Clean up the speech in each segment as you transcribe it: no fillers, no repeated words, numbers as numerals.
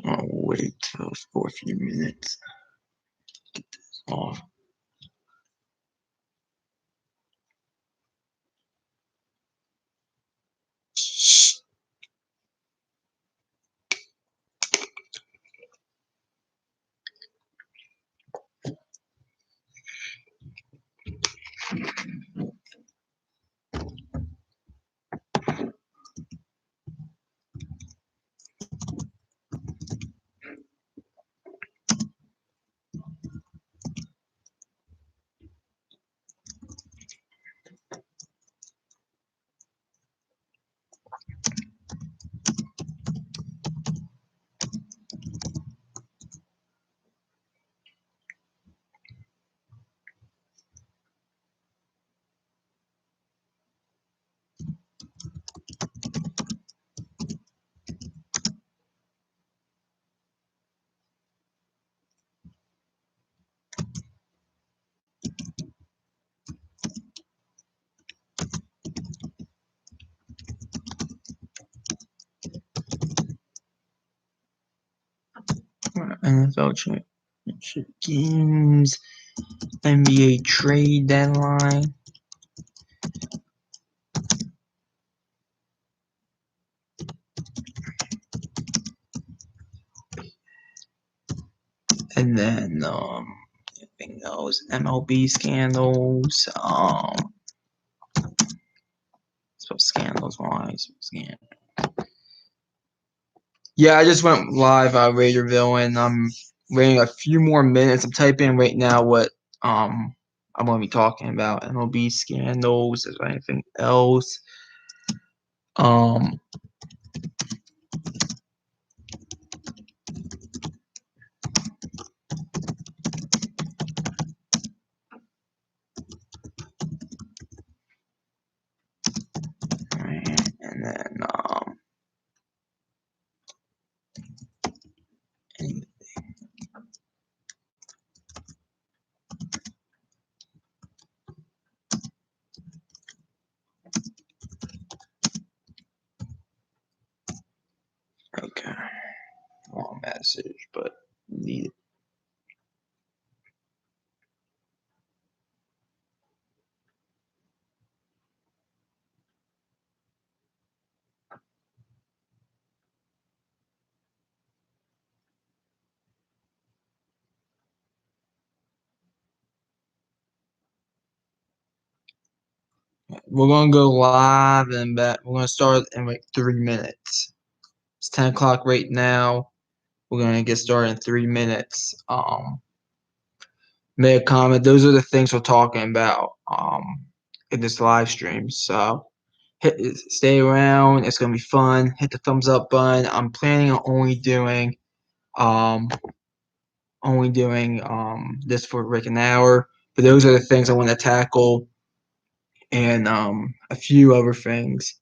I'll wait for a few minutes. Get this off. NFL championship games, NBA trade deadline. And then anything else, MLB scandals, so scandals wise, yeah, I just went live on Raiderville, and I'm waiting a few more minutes. I'm typing right now what I'm going to be talking about. MLB scandals. Is there anything else? And then okay, wrong message, but need it. We're gonna go live, and we're gonna start in like 3 minutes. It's 10 o'clock right now. We're gonna get started in 3 minutes. Make a comment. Those are the things we're talking about in this live stream. So stay around. It's gonna be fun. Hit the thumbs up button. I'm planning on only doing this for like an hour. But those are the things I want to tackle, and a few other things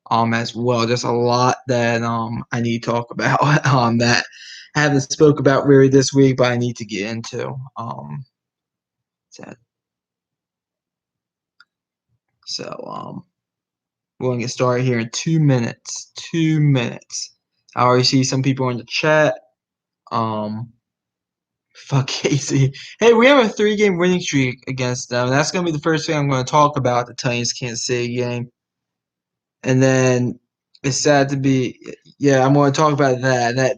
as well. There's a lot that I need to talk about that I haven't spoke about really this week, but I need to get into. So we're gonna get started here in 2 minutes. 2 minutes. I already see some people in the chat. Fuck Casey. Hey, we have a 3-game winning streak against them. That's gonna be the first thing I'm gonna talk about, the Titans Kansas City game. And then it's sad to be, yeah, I'm gonna talk about that.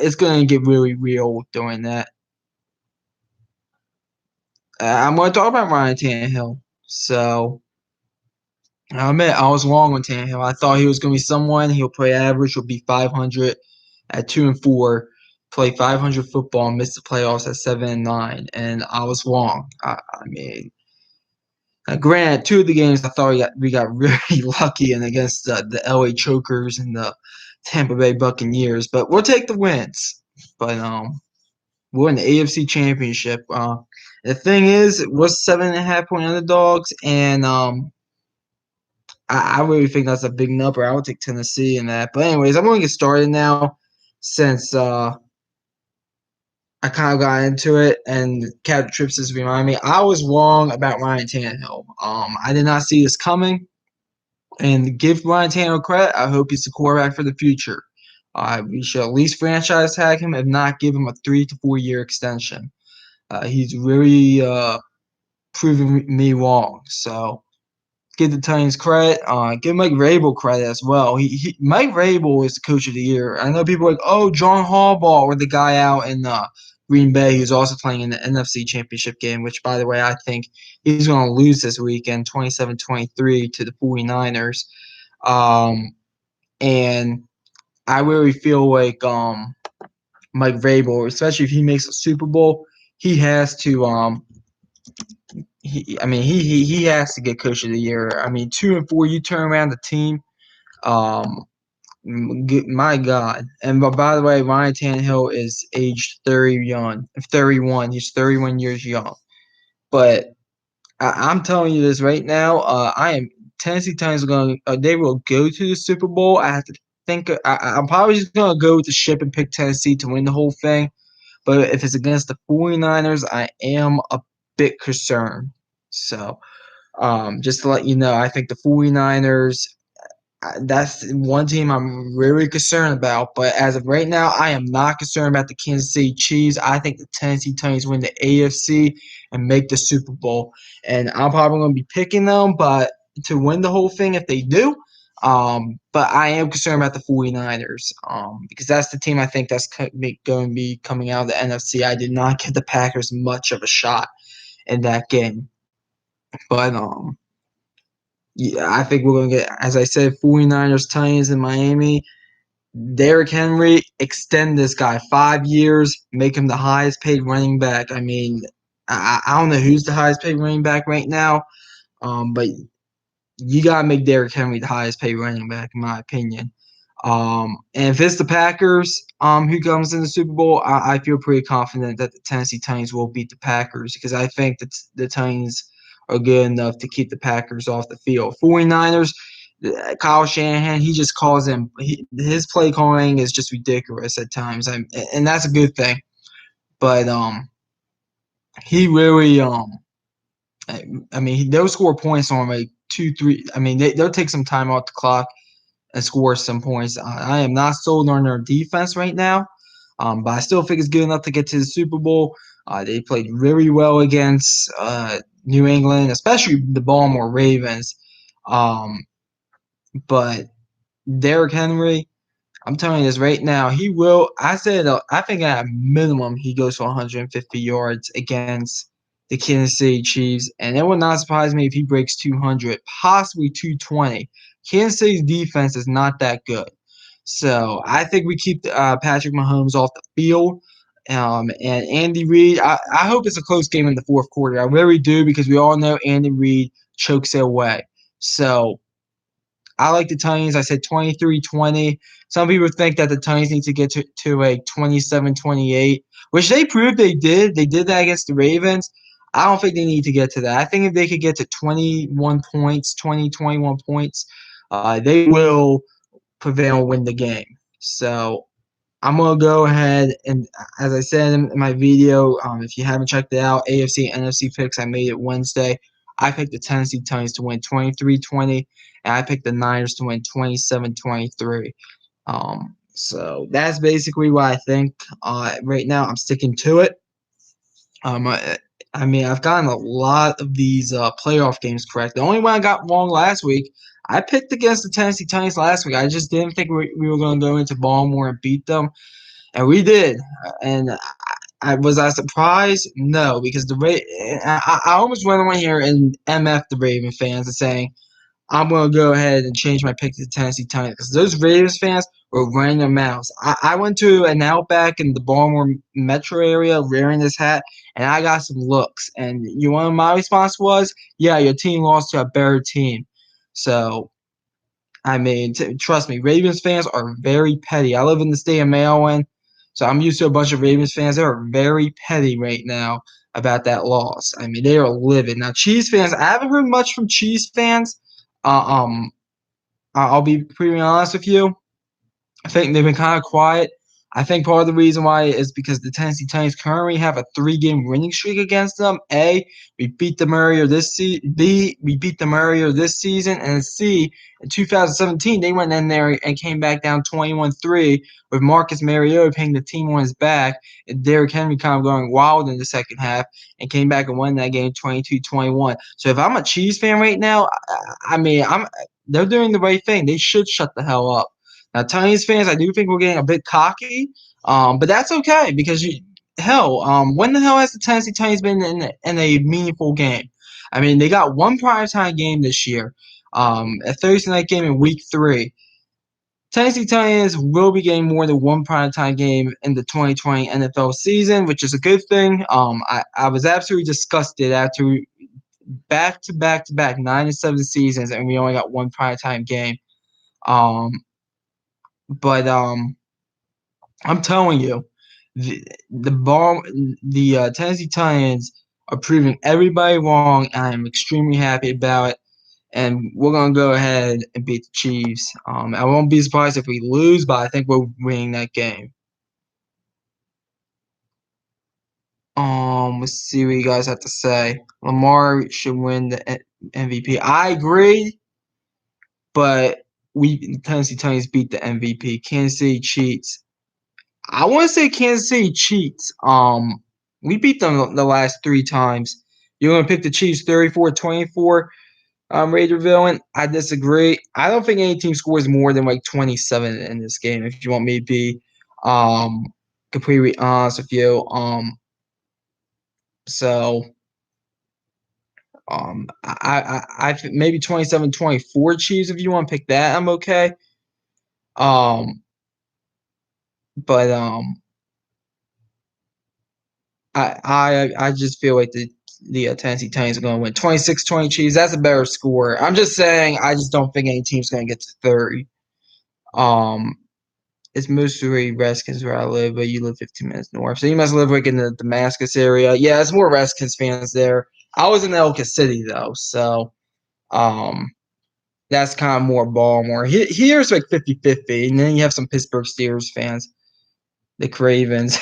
It's gonna get really real doing that. I'm gonna talk about Ryan Tannehill. So I admit I was wrong on Tannehill. I thought he was gonna be someone. He'll play average. He'll be 500 at 2-4. Play 500 football and miss the playoffs at 7-9, and I was wrong. I mean, granted, 2 of the games I thought we got really lucky and against the LA Chokers and the Tampa Bay Buccaneers, but we'll take the wins. But we're in the AFC Championship. The thing is, it was 7.5-point underdogs, and I really think that's a big number. I would take Tennessee in that. But anyways, I'm going to get started now since I kind of got into it, and Captain Trips has reminded me I was wrong about Ryan Tannehill. I did not see this coming, and give Ryan Tannehill credit. I hope he's the quarterback for the future. We should at least franchise tag him, if not give him a 3 to 4 year extension. He's really proving me wrong. So give the Titans credit. Give Mike Vrabel credit as well. Mike Vrabel is the coach of the year. I know people are like, oh, John Harbaugh, or the guy out in Green Bay who's also playing in the NFC Championship game, which, by the way, I think he's going to lose this weekend 27-23 to the 49ers. And I really feel like Mike Vrabel, especially if he makes a Super Bowl, he has to he has to get coach of the year. I mean, 2-4, you turn around the team. My God. And by the way, Ryan Tannehill is aged 31. He's 31 years young. But I'm telling you this right now. Tennessee Titans are going. They will go to the Super Bowl. I have to think. I'm probably just going to go with the ship and pick Tennessee to win the whole thing. But if it's against the 49ers, I am a bit concerned. So, just to let you know, I think the 49ers, that's one team I'm really concerned about. But as of right now, I am not concerned about the Kansas City Chiefs. I think the Tennessee Titans win the AFC and make the Super Bowl. And I'm probably going to be picking them but to win the whole thing if they do. But I am concerned about the 49ers because that's the team I think that's going to be coming out of the NFC. I did not give the Packers much of a shot in that game. But yeah, I think we're going to get, as I said, 49ers, Titans in Miami. Derrick Henry, extend this guy 5 years, make him the highest paid running back. I mean, I don't know who's the highest paid running back right now, but you got to make Derrick Henry the highest paid running back, in my opinion. And if it's the Packers who comes in the Super Bowl, I feel pretty confident that the Tennessee Titans will beat the Packers because I think that the Titans are good enough to keep the Packers off the field. 49ers, Kyle Shanahan, he just calls them – his play calling is just ridiculous at times, and that's a good thing. But he really I mean, they'll score points on like 2, 3 – I mean, they'll take some time off the clock and score some points. I am not sold on their defense right now, but I still think it's good enough to get to the Super Bowl. They played really well against New England, especially the Baltimore Ravens. But Derrick Henry, I'm telling you this right now, he will. I think at a minimum he goes for 150 yards against the Kansas City Chiefs, and it would not surprise me if he breaks 200, possibly 220. Kansas City's defense is not that good, so I think we keep Patrick Mahomes off the field. And Andy Reid, I hope it's a close game in the fourth quarter. I really do because we all know Andy Reid chokes it away. So I like the Titans. I said 23-20. Some people think that the Titans need to get to a 27-28, which they proved they did. They did that against the Ravens. I don't think they need to get to that. I think if they could get to 21 points, 21 points, they will prevail and win the game. So I'm going to go ahead and, as I said in my video, if you haven't checked it out, AFC and NFC picks, I made it Wednesday. I picked the Tennessee Titans to win 23-20, and I picked the Niners to win 27-23. So that's basically what I think. Right now, I'm sticking to it. I mean, I've gotten a lot of these playoff games correct. The only one I got wrong last week, I picked against the Tennessee Titans last week. I just didn't think we were going to go into Baltimore and beat them, and we did. And was I surprised? No, because I almost went on here and MF the Raven fans and saying I'm going to go ahead and change my pick to the Tennessee Titans because those Ravens fans were running their mouths. I went to an Outback in the Baltimore metro area wearing this hat, and I got some looks. And my response was, yeah, your team lost to a better team. So, I mean, trust me, Ravens fans are very petty. I live in the state of Maryland, so I'm used to a bunch of Ravens fans. They are very petty right now about that loss. I mean, they are livid. Now, Chiefs fans, I haven't heard much from Chiefs fans. I'll be pretty honest with you. I think they've been kind of quiet. I think part of the reason why is because the Tennessee Titans currently have a 3-game winning streak against them. A, we beat them earlier this season. B, we beat them earlier this season. And C, in 2017, they went in there and came back down 21-3 with Marcus Mariota paying the team on his back and Derrick Henry kind of going wild in the second half and came back and won that game 22-21. So if I'm a Chiefs fan right now, I mean, they're doing the right thing. They should shut the hell up. Now, Titans fans, I do think we're getting a bit cocky, but that's okay because when the hell has the Tennessee Titans been in a meaningful game? I mean, they got one primetime game this year, a Thursday night game in Week 3. Tennessee Titans will be getting more than one primetime game in the 2020 NFL season, which is a good thing. I was absolutely disgusted after back 9-7 seasons, and we only got one primetime game. Um, but I'm telling you, the Tennessee Titans are proving everybody wrong, and I'm extremely happy about it. And we're gonna go ahead and beat the Chiefs. I won't be surprised if we lose, but I think we're winning that game. Let's see what you guys have to say. Lamar should win the MVP. I agree, but Tennessee Titans beat the MVP. Kansas City cheats. I want to say Kansas City cheats. We beat them the last 3 times. You're going to pick the Chiefs 34-24, Raider villain? I disagree. I don't think any team scores more than like 27 in this game, if you want me to be completely honest with you. So I maybe 27-24 Chiefs if you want to pick that. I'm okay. Um, but I just feel like the Tennessee Titans are going to win 26-20 Chiefs. That's a better score. I'm just saying I just don't think any team's going to get to 30. It's mostly Redskins where I live, but you live 15 minutes north, so you must live like in the Damascus area. Yeah, it's more Redskins fans there. I was in Ellicott City though, so that's kind of more Baltimore. Here's like 50-50, and then you have some Pittsburgh Steelers fans, the Cravens.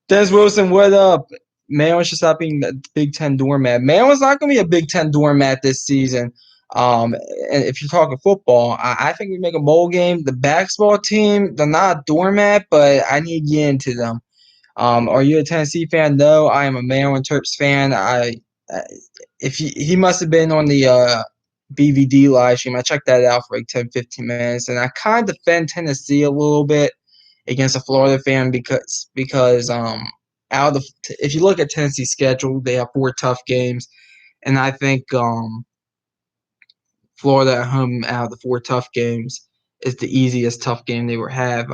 Dennis Wilson, what up? Man should stop being the Big Ten doormat. Man was not going to be a Big Ten doormat this season. And if you're talking football, I think we make a bowl game. The basketball team, they're not a doormat, but I need to get into them. Are you a Tennessee fan? No, I am a Maryland Terps fan. If he must have been on the BVD live stream. I checked that out for like 10-15 minutes, and I kind of defend Tennessee a little bit against a Florida fan because if you look at Tennessee's schedule, they have 4 tough games, and I think Florida at home out of the 4 tough games is the easiest tough game they will have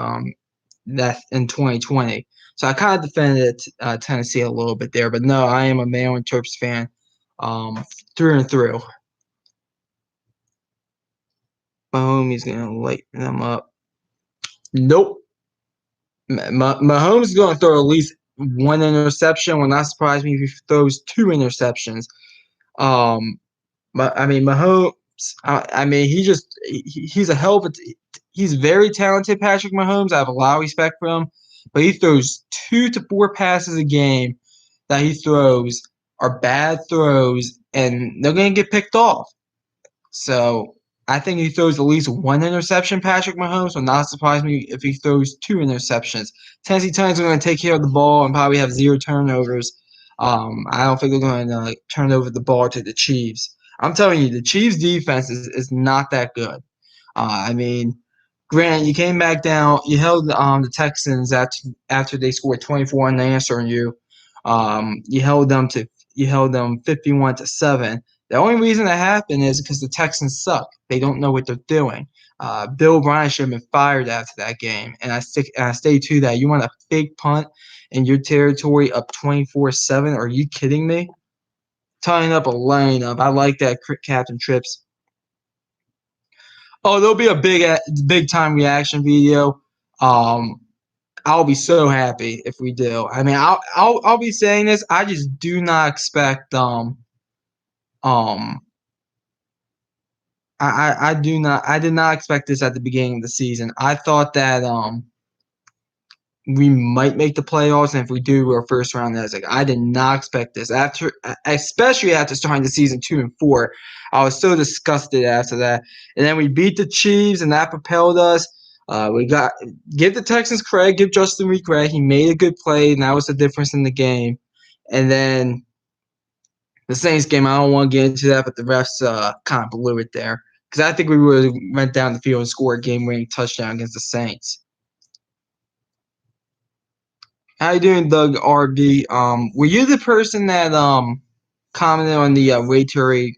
that in 2020. So I kind of defended Tennessee a little bit there, but no, I am a Maryland Terps fan through and through. Mahomes gonna light them up. Nope. Mahomes is going to throw at least 1 interception. Will not surprise me if he throws 2 interceptions. But I mean, Mahomes. I mean, he's a hell of a. He's very talented, Patrick Mahomes. I have a lot of respect for him, but he throws 2 to 4 passes a game that he throws are bad throws, and they're going to get picked off. So I think he throws at least 1 interception. Patrick Mahomes will not surprise me if he throws 2 interceptions. Tennessee Titans are going to take care of the ball and probably have 0 turnovers. I don't think they're going to turn over the ball to the Chiefs. I'm telling you, the Chiefs' defense is not that good. I mean, granted, you came back down. You held the Texans after they scored 24 unanswered on you. You held them 51-7. The only reason that happened is because the Texans suck. They don't know what they're doing. Bill O'Brien should have been fired after that game, and I stay to that. You want a fake punt in your territory up 24-7? Are you kidding me? Tying up a lineup. I like that, Captain Trips. Oh, there'll be a big time reaction video. I'll be so happy if we do. I mean, I'll be saying this. I just do not expect um I did not expect this at the beginning of the season. I thought that we might make the playoffs, and if we do, we're first round exit. I did not expect this especially after starting the season 2-4. I was so disgusted after that, and then we beat the Chiefs, and that propelled us. We got give the Texans credit, give Justin Reed credit. He made a good play, and that was the difference in the game. And then the Saints game, I don't want to get into that, but the refs kind of blew it there because I think we would have went down the field and scored a game-winning touchdown against the Saints. How you doing, Doug RB? Were you the person that commented on the Ray Terry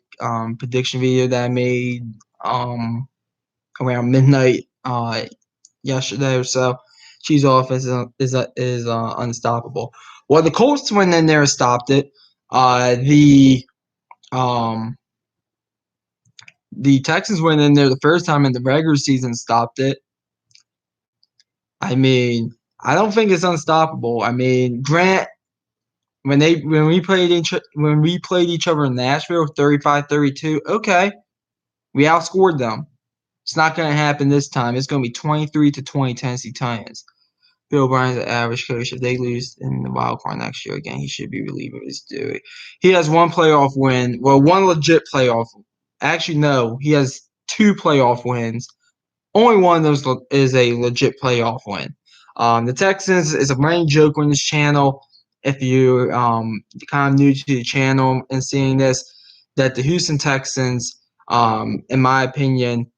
prediction video that I made around midnight yesterday or so? Chiefs offense is unstoppable. Well, the Colts went in there and stopped it. Um the Texans went in there the first time in the regular season, stopped it. I mean, I don't think it's unstoppable. I mean, Grant, when we played each other in Nashville 35-32, okay, we outscored them. It's not going to happen this time. It's going to be 23-20 Tennessee Titans. Bill O'Brien's an average coach. If they lose in the wild card next year again, he should be relieved of his duty. He has one playoff win. Well, one legit playoff. Actually, no. He has two playoff wins. Only one of those is a legit playoff win. The Texans is a running joke on this channel. If you're kind of new to the channel and seeing this, that the Houston Texans, in my opinion,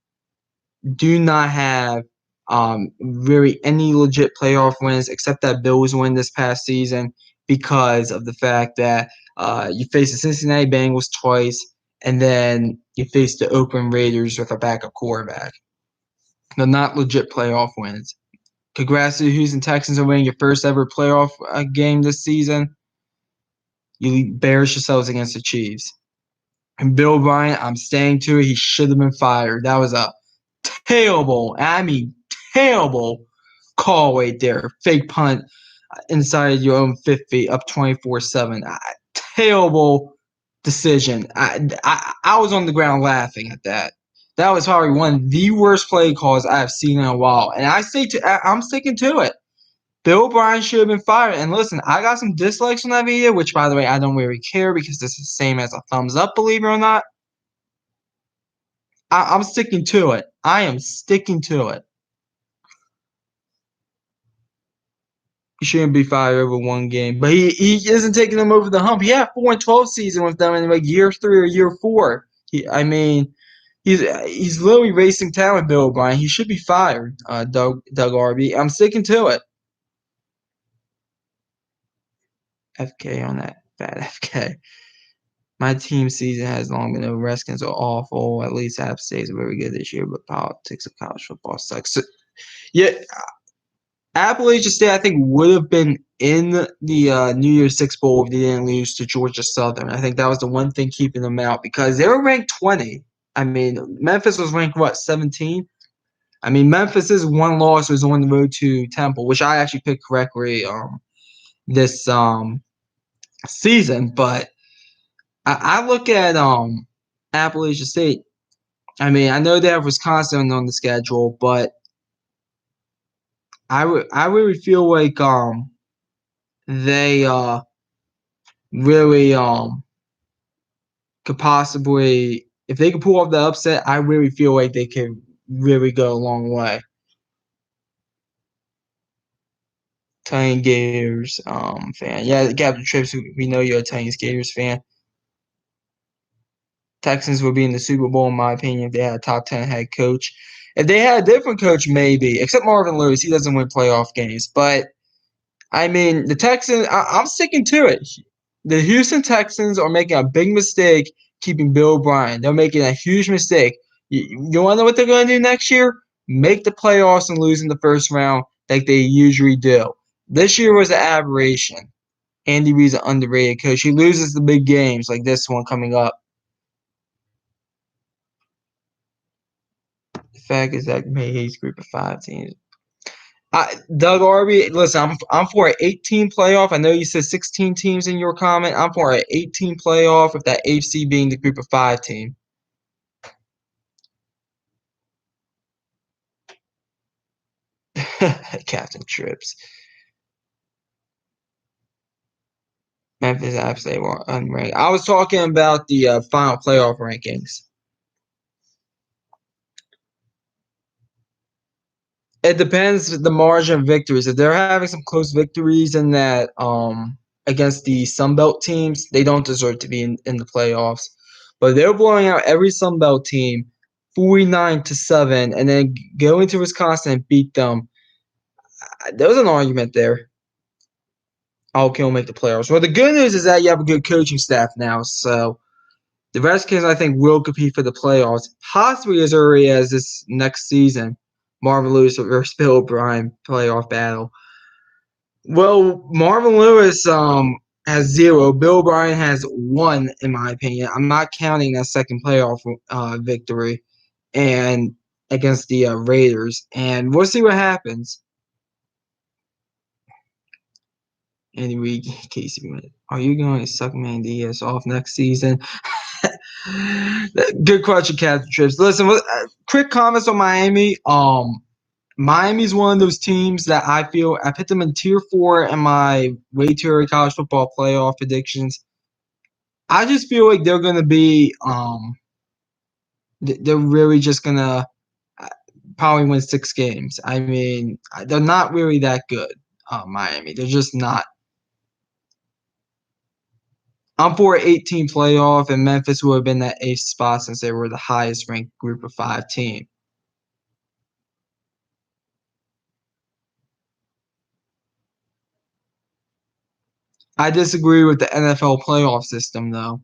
do not have really any legit playoff wins except that Bills win this past season because of the fact that you face the Cincinnati Bengals twice and then you face the Oakland Raiders with a backup quarterback. They're not legit playoff wins. Congrats to the Houston Texans on winning your first ever playoff game this season. You embarrassed yourselves against the Chiefs. And Bill O'Brien, I'm staying to it. He should have been fired. That was a terrible, terrible call right there. Fake punt inside your own 50, up 24-7. Terrible decision. I was on the ground laughing at that. That was probably one of the worst play calls I've seen in a while. And I'm sticking to it. Bill O'Brien should have been fired. And listen, I got some dislikes on that video, which, by the way, I don't really care because it's the same as a thumbs up, believe it or not. I'm sticking to it. I am sticking to it. He shouldn't be fired over one game. But he isn't taking them over the hump. He had 4-12 season with them in like year 3 or year 4. He's literally racing talent, Bill O'Brien. He should be fired, Doug RB. I'm sticking to it. FK on that. Fat FK. My team season has long been over. Redskins are awful. At least App State is very good this year, but politics of college football sucks. So, yeah, Appalachian State, I think, would have been in the New Year's Six Bowl if they didn't lose to Georgia Southern. I think that was the one thing keeping them out because they were ranked 20. I mean, Memphis was ranked, 17? I mean, Memphis's one loss was on the road to Temple, which I actually picked correctly this season. But I look at Appalachian State. I mean, I know they have Wisconsin on the schedule, but I really feel like they really could possibly, if they could pull off the upset, I really feel like they could really go a long way. Italian Gators fan. Yeah, Captain Trips, we know you're a Italian Gators fan. Texans would be in the Super Bowl, in my opinion, if they had a top 10 head coach. If they had a different coach, maybe, except Marvin Lewis. He doesn't win playoff games. But, I mean, the Texans, I'm sticking to it. The Houston Texans are making a big mistake keeping Bill O'Brien. They're making a huge mistake. You want to know what they're going to do next year? Make the playoffs and lose in the first round like they usually do. This year was an aberration. Andy Reid's an underrated coach. He loses the big games like this one coming up. The fact is that Mayhew's group of 5 teams. Doug Arby, listen, I'm for an 18 playoff. I know you said 16 teams in your comment. I'm for an 18 playoff with that AFC being the group of 5 team. Captain Trips. Memphis absolutely were unranked. I was talking about the final playoff rankings. It depends the margin of victories. If they're having some close victories in that against the Sunbelt teams, they don't deserve to be in the playoffs. But they're blowing out every Sunbelt team 49-7 and then going to Wisconsin and beat them. There was an argument there. Okay, we'll make the playoffs. Well, the good news is that you have a good coaching staff now, so the Redskins, I think, will compete for the playoffs, possibly as early as this next season. Marvin Lewis versus Bill O'Brien playoff battle. Well, Marvin Lewis has 0. Bill O'Brien has 1, in my opinion. I'm not counting that second playoff victory and against the Raiders, and we'll see what happens. Anyway, Casey, are you going to suck Diaz off next season? Good question, Captain Trips. Listen, quick comments on Miami. Miami's one of those teams that I feel I put them in tier 4 in my way too early college football playoff predictions. I just feel like they're going to be they're really just going to probably win 6 games. I mean, they're not really that good. Miami, they're just not. I'm for an 18 playoff, and Memphis would have been that 8th spot since they were the highest ranked group of 5 team. I disagree with the NFL playoff system, though.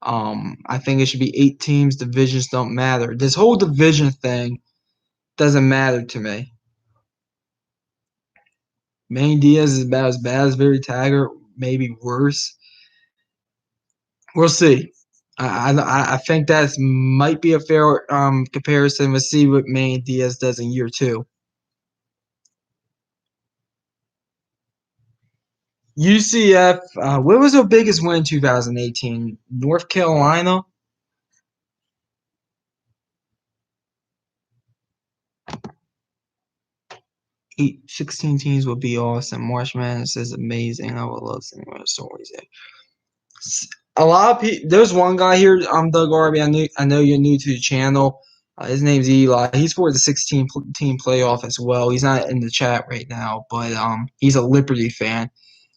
I think it should be 8 teams. Divisions don't matter. This whole division thing doesn't matter to me. Manny Diaz is about as bad as Barry Taggart, maybe worse. We'll see. I think that might be a fair comparison. We'll see what Manny Diaz does in year 2. UCF, what was their biggest win in 2018? North Carolina? 16 teams would be awesome. March Madness is amazing. I would love seeing more stories there. A lot of people. There's one guy here. I'm Doug Arby. I know you're new to the channel. His name's Eli. He's for the 16 team playoff as well. He's not in the chat right now, but he's a Liberty fan.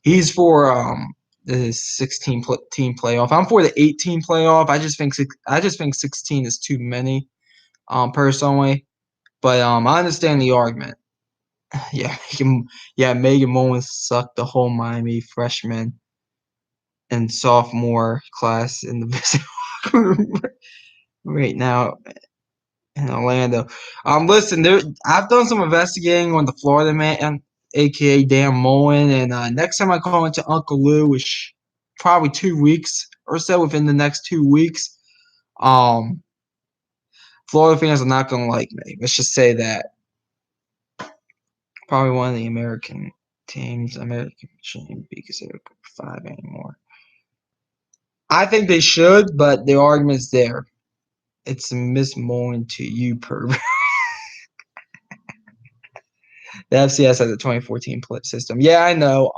He's for the 16 team playoff. I'm for the 18 playoff. I just think 16 is too many, personally. But I understand the argument. Yeah, Megan Mullins sucked the whole Miami freshman and sophomore class in the visiting room right now in Orlando. Listen, I've done some investigating on the Florida man, aka Dan Mullen, and next time I call into Uncle Lou, which probably 2 weeks or so, within the next 2 weeks, Florida fans are not gonna like me. Let's just say that. Probably one of the American teams, American shouldn't be considered 5 anymore. I think they should, but the argument's there. It's a Miss Mullen to you, pervert. The FCS has a 2014 system. Yeah, I know.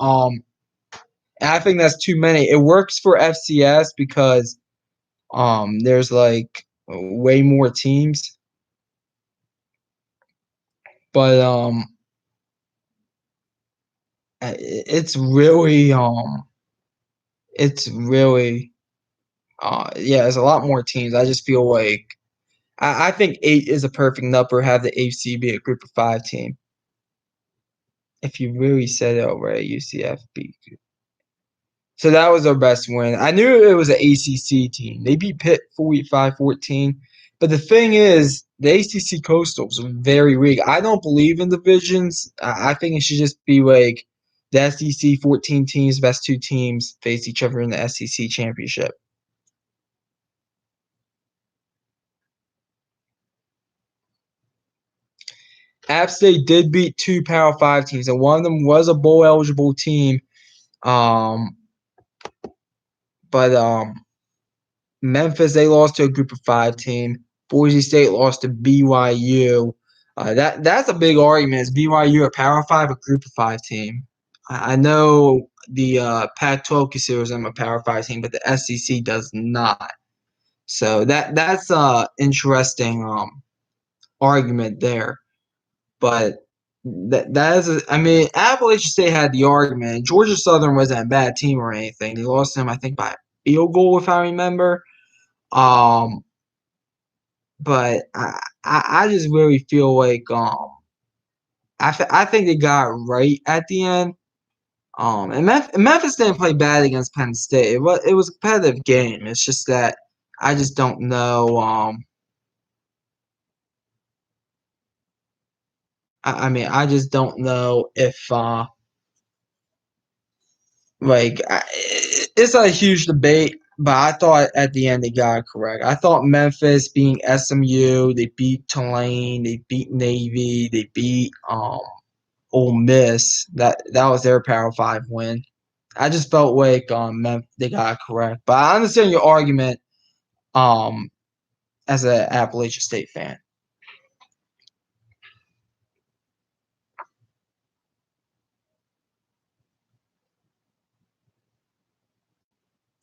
I think that's too many. It works for FCS because there's like way more teams. But it's really yeah, there's a lot more teams. I just feel like I think 8 is a perfect number. Have the AFC be a group of 5 team. If you really said it already, UCF beat. So that was our best win. I knew it was an ACC team. They beat Pitt 45-14. But the thing is, the ACC Coastals are very weak. I don't believe in divisions. I think it should just be like the SEC 14 teams, best 2 teams face each other in the SEC championship. App State did beat 2 Power 5 teams, and one of them was a bowl eligible team. But Memphis, they lost to a group of 5 team. Boise State lost to BYU. That's a big argument. Is BYU a Power 5 or group of 5 team? I know the Pac-12 considers them a Power Five team, but the SEC does not. So that's a interesting argument there. But that is, I mean, Appalachian State had the argument. Georgia Southern wasn't a bad team or anything. They lost them, I think, by a field goal, if I remember. Um, but I just really feel like I think they got it right at the end. And Memphis didn't play bad against Penn State. It was a competitive game. It's just that I just don't know. I mean, I just don't know if it's a huge debate. But I thought at the end they got it correct. I thought Memphis being SMU, they beat Tulane, they beat Navy, they beat Ole Miss. That was their Power Five win. I just felt like they got it correct. But I understand your argument um as an Appalachian State fan.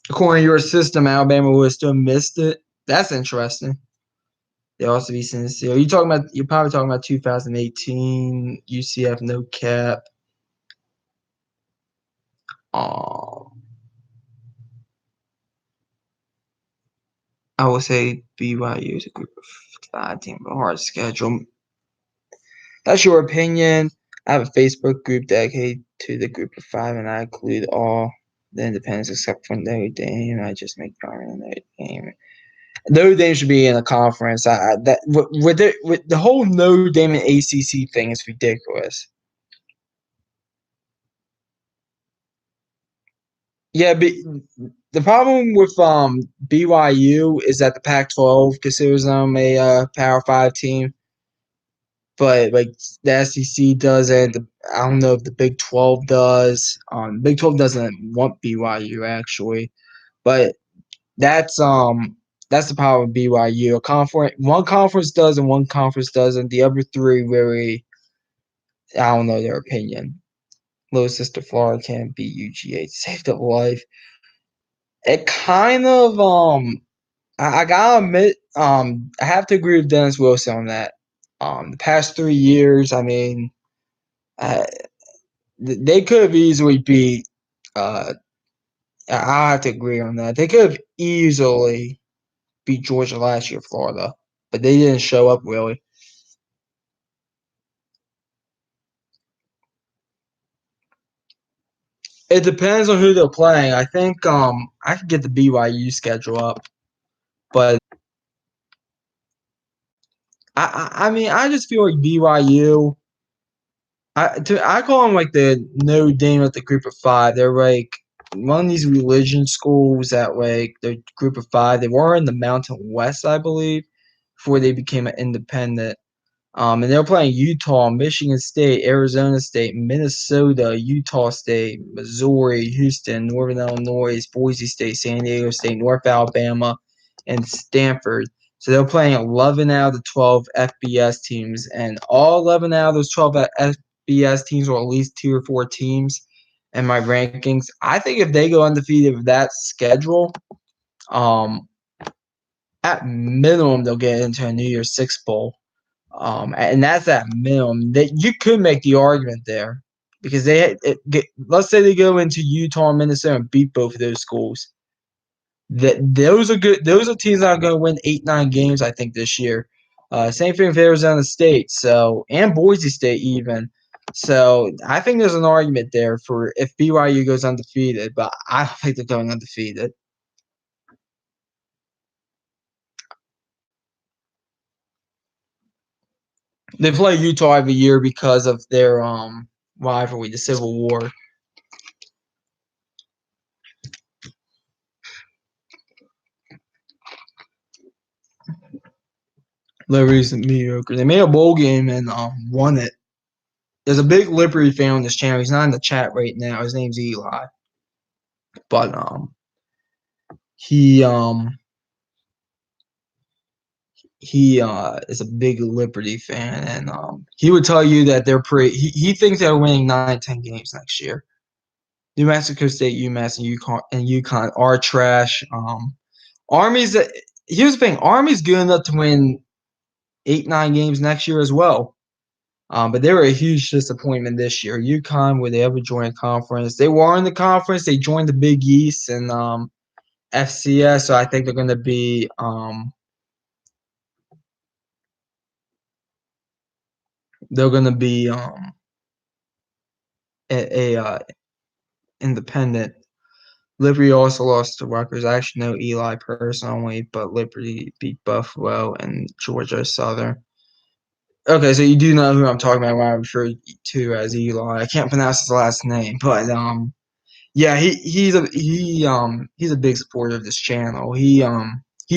According to your system, Alabama would have still missed it. That's interesting. They also be sincere. You're probably talking about 2018 UCF no cap. Um I would say BYU is a group of five team with a hard schedule. That's your opinion. I have a Facebook group dedicated to the group of five, and I include all the independents except for Notre Dame. I just make Notre Dame. Notre Dame should be in a conference. With the whole Notre Dame and ACC thing is ridiculous. Yeah, but the problem with BYU is that the Pac-12 considers them a Power Five team, but like the SEC doesn't. I don't know if the Big 12 does. Big 12 doesn't want BYU actually, but that's the power of BYU. One conference does and one conference doesn't. The other three really, I don't know their opinion. Little sister Florida can't beat UGA to save their life. It kind of I gotta admit I have to agree with Dennis Wilson on that. The past 3 years, I mean, uh, they could have easily beat. Uh, I have to agree on that. They could have easily beat Georgia last year, Florida, but they didn't show up really. It depends on who they're playing. I think I could get the BYU schedule up, but I mean I just feel like BYU. I call them like the Notre Dame of the group of five. They're like one of these religion schools that like the group of five. They were in the Mountain West, I believe, before they became an independent. And they're playing Utah, Michigan State, Arizona State, Minnesota, Utah State, Missouri, Houston, Northern Illinois, Boise State, San Diego State, North Alabama, and Stanford. So they're playing 11 out of the 12 FBS teams, and all 11 out of those 12 FBS teams, or at least 2 or 4 teams, in my rankings. I think if they go undefeated with that schedule, um, at minimum they'll get into a New Year's Six bowl. And that's at minimum. That you could make the argument there because let's say they go into Utah and Minnesota and beat both of those schools. That those are good. Those are teams that are going to win 8-9 games. I think this year. Same thing with Arizona State. So and Boise State even. So I think there's an argument there for if BYU goes undefeated, but I don't think they're going undefeated. They play Utah every year because of their rivalry, the Civil War. Liberty's mediocre. They made a bowl game and won it. There's a big Liberty fan on this channel. He's not in the chat right now. His name's Eli, but he is a big Liberty fan, and he would tell you that they're pretty. He thinks they're winning 9, 10 games next year. New Mexico State, UMass, and UConn are trash. Army's here's the thing. Army's good enough to win 8-9 games next year as well. But they were a huge disappointment this year. UConn, would they ever join a conference? They were in the conference. They joined the Big East and FCS. So I think they're going to be a independent. Liberty also lost to Rutgers. I actually know Eli personally, but Liberty beat Buffalo and Georgia Southern. Okay, so you do know who I'm talking about when I refer to as Eli. I can't pronounce his last name, but yeah, he's a big supporter of this channel. He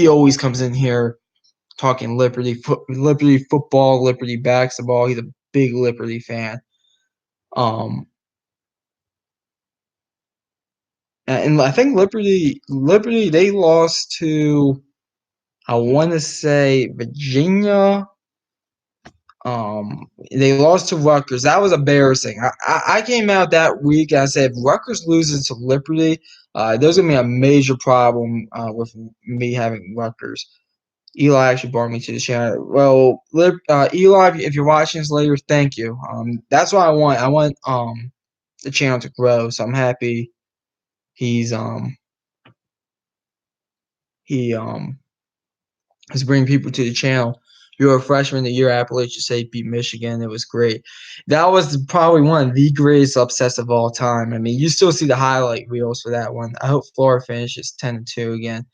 always comes in here talking Liberty football, Liberty basketball. He's a big Liberty fan. And I think Liberty they lost to, I want to say, Virginia. They lost to Rutgers. That was embarrassing. I came out that week and I said, if Rutgers loses to Liberty, there's gonna be a major problem with me having Rutgers. Eli actually brought me to the channel. Well, Eli, if you're watching this later, thank you. That's what I want. I want the channel to grow. So I'm happy he's he is bringing people to the channel. You're a freshman the year Appalachian State beat Michigan. It was great. That was probably one of the greatest upsets of all time. I mean, you still see the highlight reels for that one. I hope Florida finishes 10-2 again.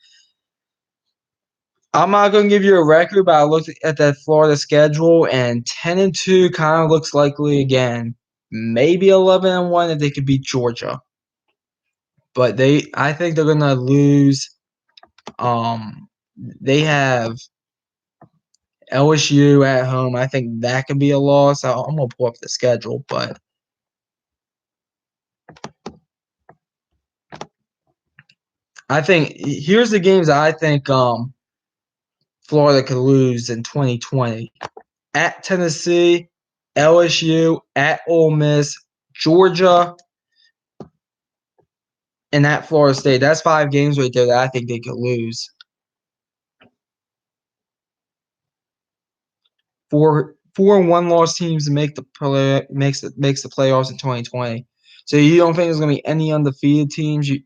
I'm not going to give you a record, but I looked at that Florida schedule, and 10-2 kind of looks likely again. Maybe 11-1 if they could beat Georgia. But I think they're going to lose. They have LSU at home. I think that could be a loss. I'm going to pull up the schedule, but I think here's the games I think Florida could lose in 2020. At Tennessee, LSU, at Ole Miss, Georgia, and at Florida State. That's 5 games right there that I think they could lose. 4 and 1 loss teams make the makes the playoffs in 2020. So you don't think there's going to be any undefeated teams? You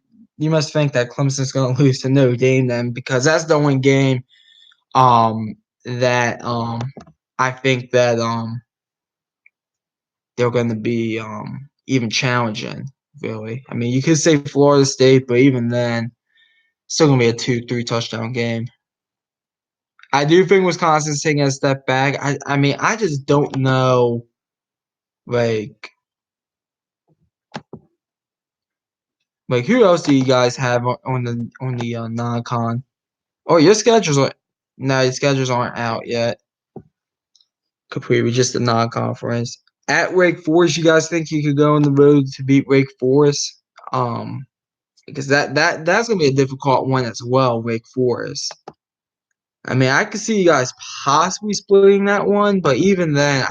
must think that Clemson's going to lose to Notre Dame then, because that's the only game that I think that they're going to be even challenging, really. I mean, you could say Florida State, but even then, still going to be a 2-3 touchdown game. I do think Wisconsin's taking a step back. I mean, I just don't know, like who else do you guys have on the non-con? Oh, your schedules are no, your schedules aren't out yet. Completely, just the non-conference. At Wake Forest, you guys think you could go on the road to beat Wake Forest? Because that's gonna be a difficult one as well, Wake Forest. I mean, I could see you guys possibly splitting that one, but even then,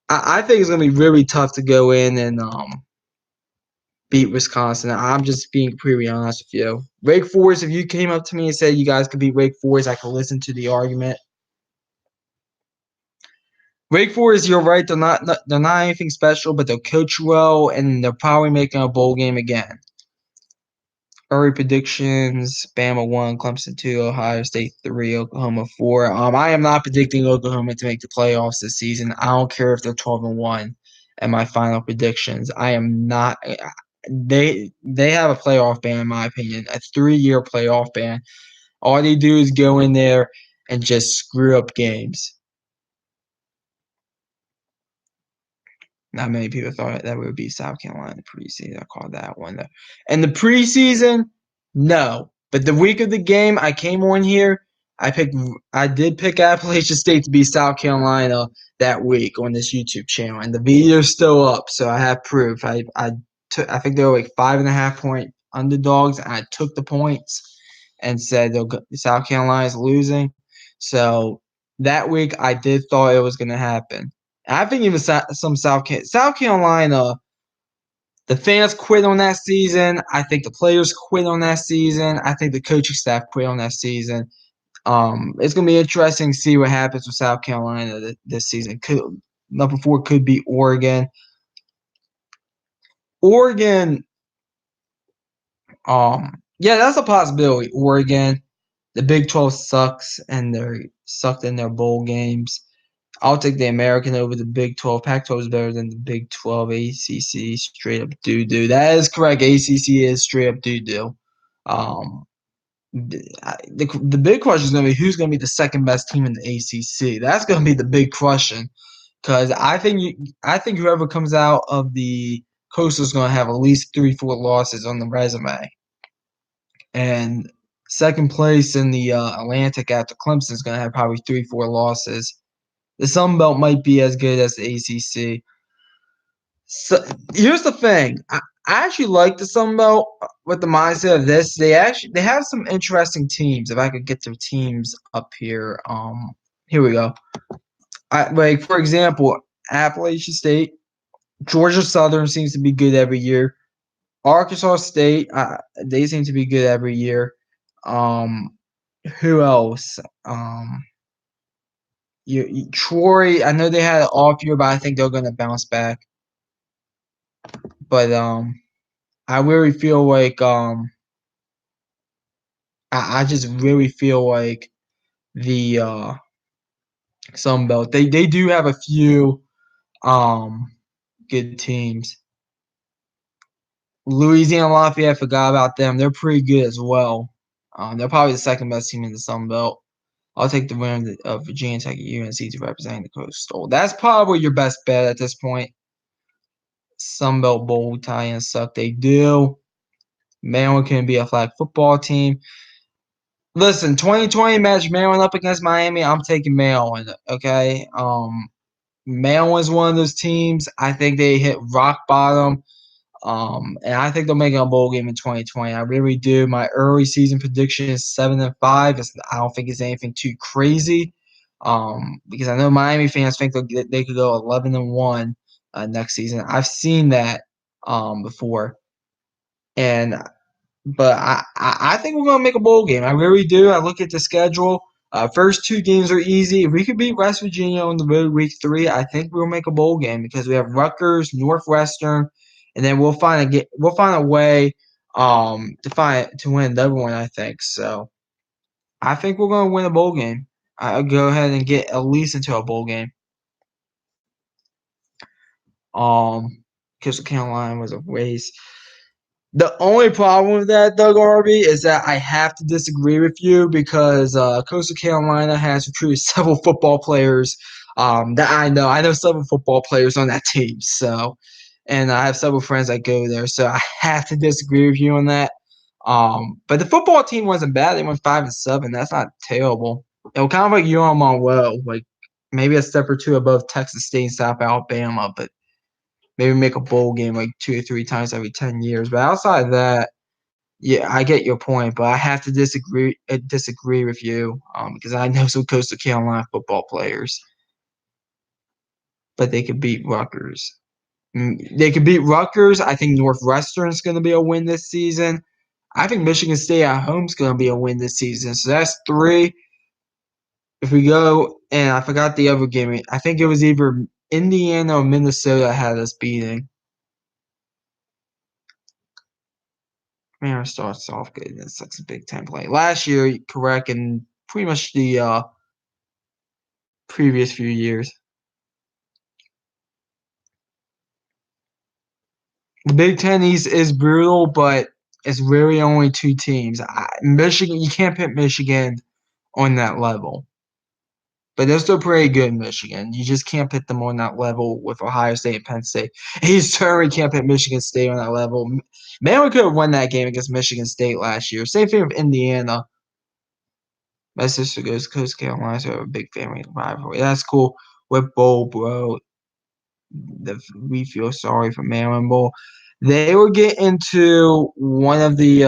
I think it's gonna be really tough to go in and beat Wisconsin. I'm just being pretty honest with you. Wake Forest, if you came up to me and said you guys could beat Wake Forest, I could listen to the argument. Wake Forest, you're right. They're not anything special, but they'll coach well, and they're probably making a bowl game again. Early predictions: Bama 1, Clemson 2, Ohio State 3, Oklahoma 4. I am not predicting Oklahoma to make the playoffs this season. I don't care if they're 12-1. And my final predictions, I am not. They have a playoff ban, in my opinion, a 3-year playoff ban. All they do is go in there and just screw up games. Not many people thought that would be South Carolina preseason. I called that one though. And the preseason, no. But the week of the game, I came on here. I did pick Appalachian State to beat South Carolina that week on this YouTube channel, and the video's still up, so I have proof. I think they were like 5.5-point underdogs, and I took the points and said South Carolina's losing. So that week, I did thought it was going to happen. I think even some South Carolina, The fans quit on that season. I think the players quit on that season. I think the coaching staff quit on that season. It's gonna be interesting to see what happens with South Carolina this season. Number 4 could be Oregon. Oregon, yeah, that's a possibility. Oregon, the Big 12 sucks and they're sucked in their bowl games. I'll take the American over the Big 12. Pac-12 is better than the Big 12. ACC straight up doo-doo. That is correct. ACC is straight up doo-doo. Um, the big question is going to be who's going to be the second best team in the ACC. That's going to be the big question because I think whoever comes out of the Coastal is going to have at least 3-4 losses on the resume, and second place in the Atlantic after Clemson is going to have probably 3-4 losses. The Sun Belt might be as good as the ACC. So here's the thing. I actually like the Sun Belt with the mindset of this. They have some interesting teams. If I could get their teams up here, here we go. Like for example, Appalachian State, Georgia Southern seems to be good every year. Arkansas State, they seem to be good every year. Who else? Troy, I know they had an off year, but I think they're going to bounce back. But I really feel like I just really feel like the Sun Belt they do have a few good teams. Louisiana Lafayette, I forgot about them. They're pretty good as well. They're probably the second best team in the Sun Belt. I'll take the winner of Virginia Tech and UNC to represent the Coastal. That's probably your best bet at this point. Sun Belt Bowl tie-ins suck. They do. Maryland can be a flag football team. Listen, 2020 match Maryland up against Miami. I'm taking Maryland. Okay. Maryland's one of those teams. I think they hit rock bottom. And I think they'll make a bowl game in 2020. I really do. My early season prediction is 7-5. I don't think it's anything too crazy. Because I know Miami fans think they could go 11-1 next season. I've seen that before, but I think we're gonna make a bowl game. I really do. I look at the schedule. First 2 games are easy. If we could beat West Virginia on the road week 3, I think we'll make a bowl game because we have Rutgers, Northwestern, and then we'll find a way to win another one. I think so. I think we're gonna win a bowl game. I'll go ahead and get at least into a bowl game. Because Carolina was a waste. The only problem with that, Doug Harvey, is that I have to disagree with you because Coastal Carolina has recruited several football players that I know. I know several football players on that team. So, and I have several friends that go there. So I have to disagree with you on that. But the football team wasn't bad. They went 5-7. That's not terrible. It was kind of like UMRL, like maybe a step or two above Texas State and South Alabama, but maybe make a bowl game like 2 or 3 times every 10 years. But outside of that, yeah, I get your point, but I have to disagree with you because I know some Coastal Carolina football players, but they could beat Rutgers. They could beat Rutgers. I think Northwestern is going to be a win this season. I think Michigan State at home is going to be a win this season. So that's 3. If we go, and I forgot the other game. I think it was either Indiana or Minnesota had us beating. Man, starts off good. That's like a Big Ten play. Last year, correct, and pretty much the previous few years. The Big Ten East is brutal, but it's really only 2 teams. Michigan, you can't put Michigan on that level. But they're still pretty good in Michigan. You just can't put them on that level with Ohio State and Penn State. You certainly can't put Michigan State on that level. Man, we could have won that game against Michigan State last year. Same thing with Indiana. My sister goes to Coast Carolina, so I have a big family rivalry. That's cool. With Bowl, bro. We feel sorry for Maryland Bowl. They were getting to one of the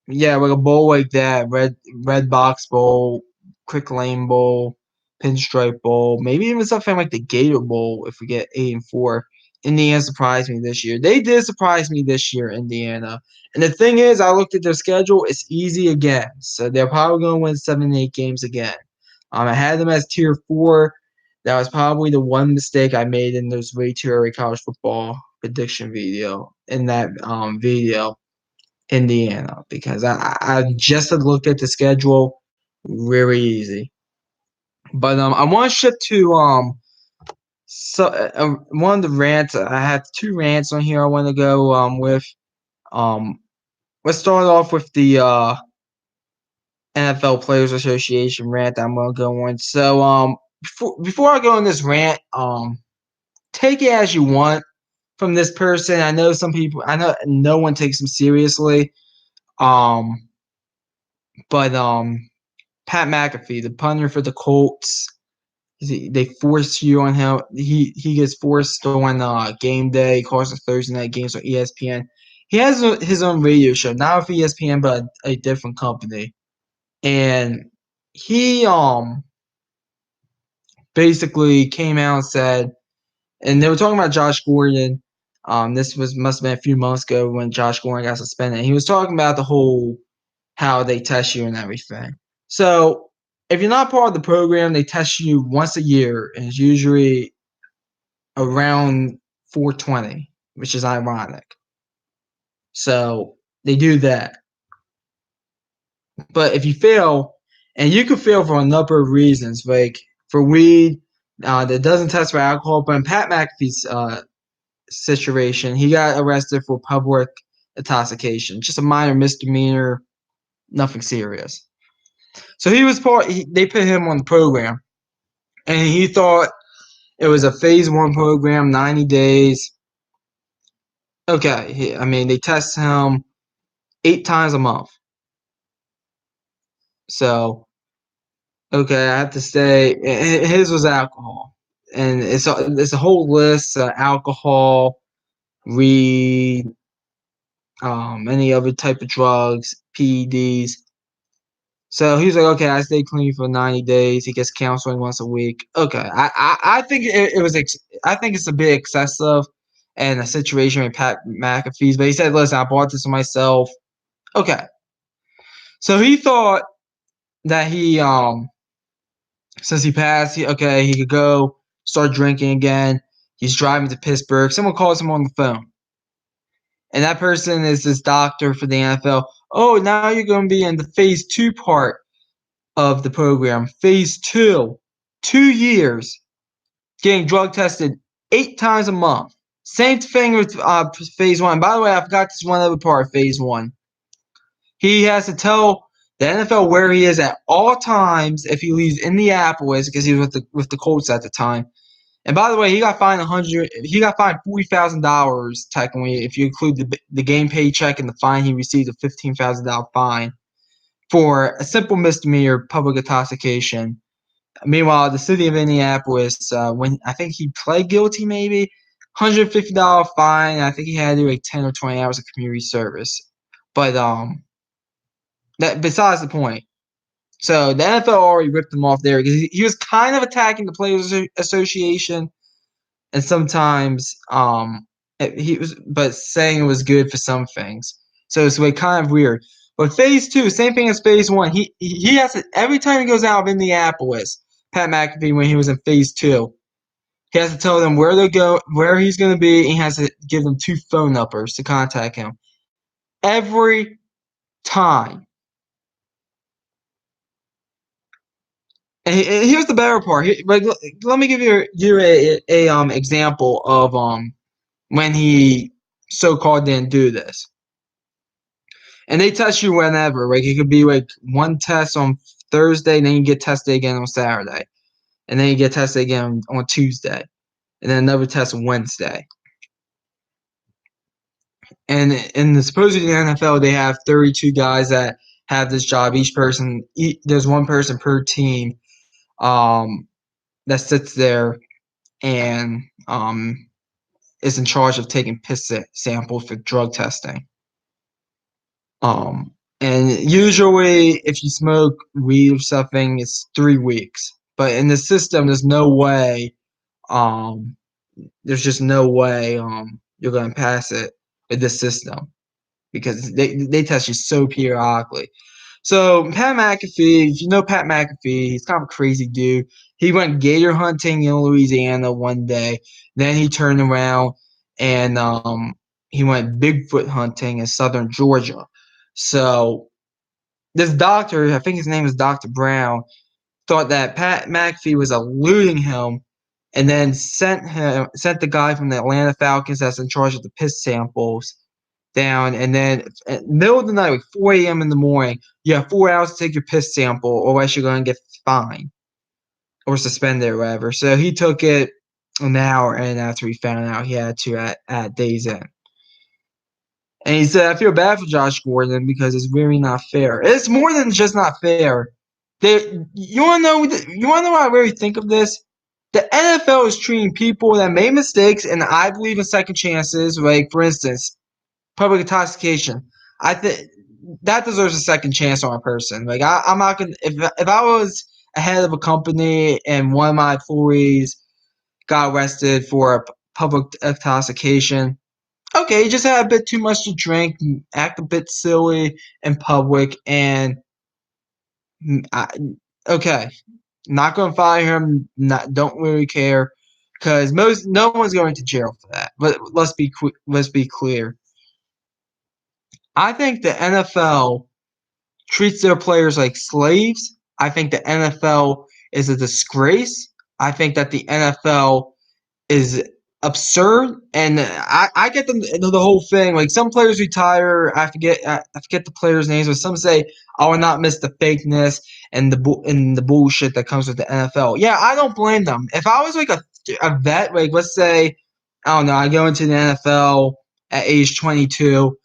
like a bowl like that, red box bowl, quick lane bowl, pinstripe bowl, maybe even something like the Gator Bowl if we get 8-4. Indiana surprised me this year. They did surprise me this year, Indiana. And the thing is, I looked at their schedule. It's easy again. So they're probably going to win 7 8 games again. I had them as tier 4. That was probably the one mistake I made in those way too early college football prediction video. In that video, Indiana, because I just had looked at the schedule, very easy. But I want to shift to one of the rants. I have 2 rants on here I want to go with. Let's start off with the NFL Players Association rant that I'm gonna go on. So before I go on this rant, take it as you want from this person. I know some people. I know no one takes him seriously. But Pat McAfee, the punter for the Colts, they force you on him. He gets forced on game day. He calls the Thursday night games on ESPN. He has his own radio show, not with ESPN, but a different company. And he basically came out and said, and they were talking about Josh Gordon. This must have been a few months ago when Josh Gordon got suspended. And he was talking about the whole how they test you and everything. So if you're not part of the program, they test you once a year, and it's usually around 420, which is ironic. So they do that. But if you fail, and you could fail for a number of reasons, like for weed, that doesn't test for alcohol. But in Pat McAfee's situation, he got arrested for public intoxication, just a minor misdemeanor, nothing serious. So he was they put him on the program, and he thought it was a phase 1 program, 90 days. Okay, they test him 8 times a month. So, okay, I have to say his was alcohol, and it's a whole list: alcohol, weed, any other type of drugs, PEDs. So he's like, okay, I stay clean for 90 days. He gets counseling once a week. Okay, I think it was. I think it's a bit excessive, and a situation with Pat McAfee's. But he said, listen, I bought this for myself. Okay, so he thought that since he passed, he could go start drinking again. He's driving to Pittsburgh. Someone calls him on the phone, and that person is this doctor for the NFL. Oh, now you're going to be in the phase 2 part of the program. Phase 2, 2 years, getting drug tested 8 times a month. Same thing with phase 1. By the way, I forgot this one other part of phase 1. He has to tell the NFL where he is at all times if he leaves Indianapolis, because he was with the Colts at the time. And by the way, he got fined $40,000 technically if you include the game paycheck and the fine. He received a $15,000 fine for a simple misdemeanor, public intoxication. Meanwhile, the city of Indianapolis, when I think he pled guilty, maybe $150 fine. I think he had to do like 10 or 20 hours of community service. But that besides the point. So the NFL already ripped him off there because he was kind of attacking the Players Association, and sometimes he was, but saying it was good for some things. So it's like kind of weird. But phase 2, same thing as phase 1. He has to, every time he goes out of Indianapolis, Pat McAfee, when he was in phase 2, he has to tell them where they go, where he's going to be, and he has to give them 2 phone numbers to contact him every time. And here's the better part. Let me give you a example of when he so-called didn't do this. And they test you whenever. Like it could be like one test on Thursday, and then you get tested again on Saturday, and then you get tested again on Tuesday, and then another test on Wednesday. And in the supposedly NFL, they have 32 guys that have this job. There's one person per team that sits there and is in charge of taking piss samples for drug testing. And usually, if you smoke weed or something, it's 3 weeks. But in the system, there's no way there's just no way you're going to pass it with this system because they test you so periodically. So Pat McAfee, if you know Pat McAfee, he's kind of a crazy dude. He went gator hunting in Louisiana one day. Then he turned around and he went Bigfoot hunting in southern Georgia. So this doctor, I think his name is Dr. Brown, thought that Pat McAfee was eluding him and then sent the guy from the Atlanta Falcons that's in charge of the piss samples down, and then at the middle of the night, like 4 a.m. in the morning, you have 4 hours to take your piss sample, or else you're going to get fined or suspended or whatever. So he took it an hour, and after he found out he had to at days in. And he said, I feel bad for Josh Gordon because it's really not fair. It's more than just not fair. You want to know what I really think of this? The NFL is treating people that made mistakes, and I believe in second chances. Like, for instance, public intoxication. I think that deserves a second chance on a person. Like, I'm not gonna if I was a head of a company and one of my employees got arrested for public intoxication. Okay, he just had a bit too much to drink, act a bit silly in public, and okay, not gonna fire him. Don't really care, because no one's going to jail for that. But let's be clear. I think the NFL treats their players like slaves. I think the NFL is a disgrace. I think that the NFL is absurd, and I get the whole thing. Like, some players retire. I forget the players' names, but some say I will not miss the fakeness and the bullshit that comes with the NFL. Yeah, I don't blame them. If I was like a vet, like, let's say, I don't know, I go into the NFL at age 22.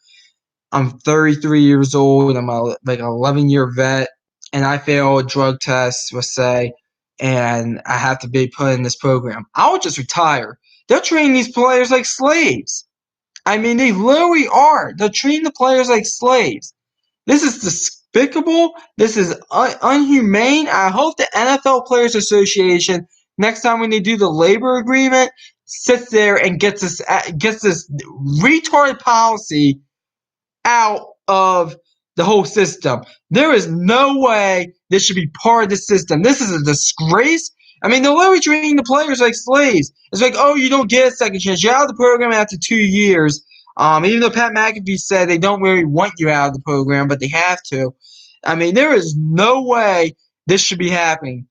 I'm 33 years old. I'm like an 11-year vet, and I fail a drug test, let's say, and I have to be put in this program. I would just retire. They're treating these players like slaves. I mean, they literally are. They're treating the players like slaves. This is despicable. This is unhumane. I hope the NFL Players Association, next time when they do the labor agreement, sits there and gets this retarded policy out of the whole system. There is no way this should be part of the system. This is a disgrace. I mean, they're literally treating the players like slaves. It's like, oh, you don't get a second chance. You're out of the program after 2 years. Even though Pat McAfee said they don't really want you out of the program, but they have to. I mean, there is no way this should be happening.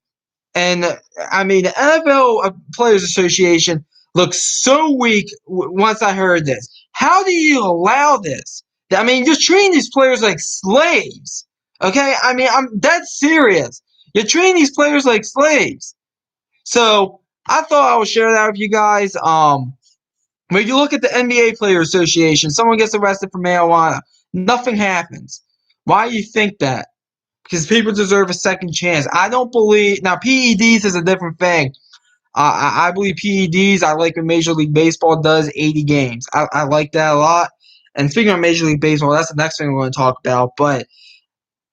And I mean, the NFL Players Association looks so weak once I heard this. How do you allow this? I mean, you're treating these players like slaves. Okay? I mean, I'm dead serious. You're treating these players like slaves. So I thought I would share that with you guys. When you look at the NBA Player Association, someone gets arrested for marijuana. Nothing happens. Why do you think that? Because people deserve a second chance. I don't believe now. PEDs is a different thing. I believe PEDs. I like when Major League Baseball does 80 games. I like that a lot. And speaking of Major League Baseball, that's the next thing we're going to talk about. But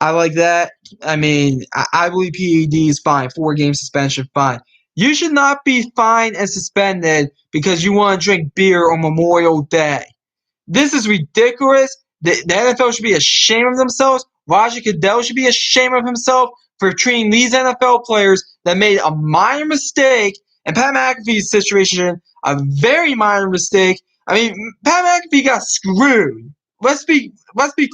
I like that. I mean, I believe PED is fine. 4-game suspension, fine. You should not be fined and suspended because you want to drink beer on Memorial Day. This is ridiculous. The NFL should be ashamed of themselves. Roger Goodell should be ashamed of himself for treating these NFL players that made a minor mistake, and Pat McAfee's situation, a very minor mistake. I mean, Pat McAfee got screwed. Let's be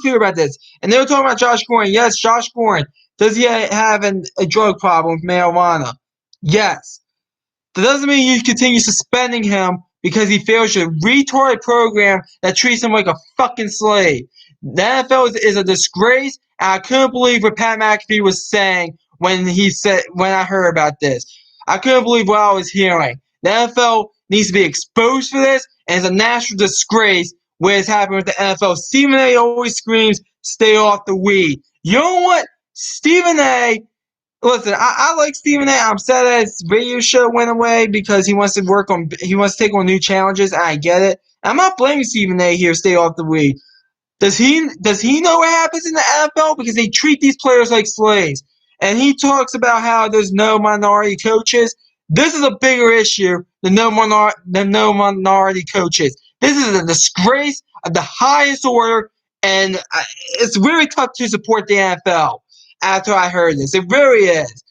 clear about this. And they were talking about Josh Gordon. Yes, Josh Gordon. Does he have a drug problem with marijuana? Yes. That doesn't mean you continue suspending him because he fails your retarded program that treats him like a fucking slave. The NFL is a disgrace, and I couldn't believe what Pat McAfee was saying when I heard about this. I couldn't believe what I was hearing. The NFL needs to be exposed for this, and it's a national disgrace what has happened with the NFL. Stephen A. always screams, stay off the weed. You know what? Stephen A. Listen, I like Stephen A. I'm sad that his radio show went away because he wants to take on new challenges, and I get it. I'm not blaming Stephen A. here, stay off the weed. Does he know what happens in the NFL? Because they treat these players like slaves. And he talks about how there's no minority coaches. This is a bigger issue the no minority coaches. This is a disgrace of the highest order, and it's really tough to support the NFL after I heard this. It really is.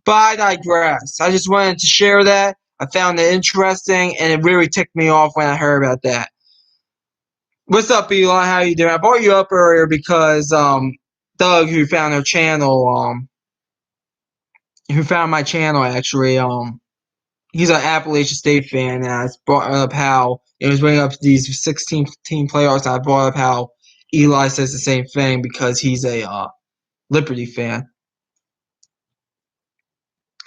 But I digress. I just wanted to share that. I found it interesting, and it really ticked me off when I heard about that. What's up, Eli? How you doing? I brought you up earlier because Doug, who found our channel, who found my channel actually, he's an Appalachian State fan, and I brought up how it was bringing up these 16-team playoffs. And I brought up how Eli says the same thing because he's a Liberty fan.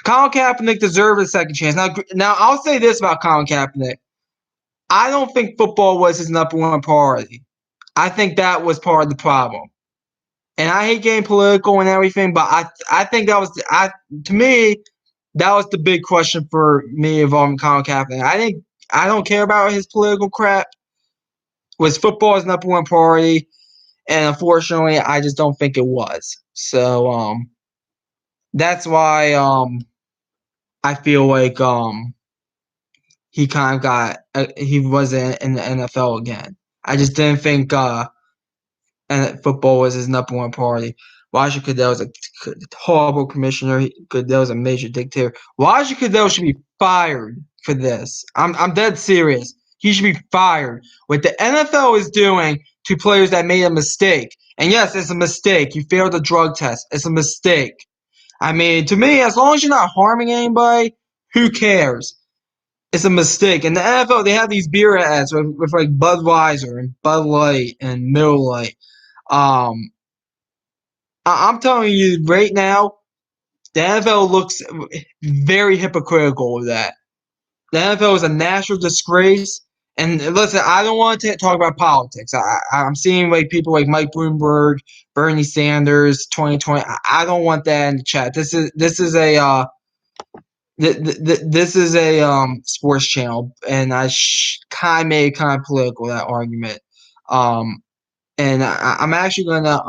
Colin Kaepernick deserved a second chance. Now I'll say this about Colin Kaepernick. I don't think football was his number one priority. I think that was part of the problem. And I hate getting political and everything, but I think that was to me that was the big question for me involving Colin Kaepernick. I don't care about his political crap. Was football his number one priority? And unfortunately, I just don't think it was. So that's why I feel like he kind of got he wasn't in the NFL again. I just didn't think and football was his number one priority. Roger Goodell was a horrible commissioner. Goodell was a major dictator. Roger Goodell should be fired for this. I'm dead serious. He should be fired. What the NFL is doing to players that made a mistake, and yes, it's a mistake. You failed the drug test. It's a mistake. I mean, to me, as long as you're not harming anybody, who cares? It's a mistake. In the NFL, they have these beer ads with like Budweiser and Bud Light and Miller Lite. I'm telling you right now, the NFL looks very hypocritical of that. The NFL is a national disgrace. And listen, I don't want to talk about politics. I'm seeing like people like Mike Bloomberg, Bernie Sanders, 2020. I don't want that in the chat. This is a this is a sports channel, and I kind of made kind of political that argument. And I'm actually gonna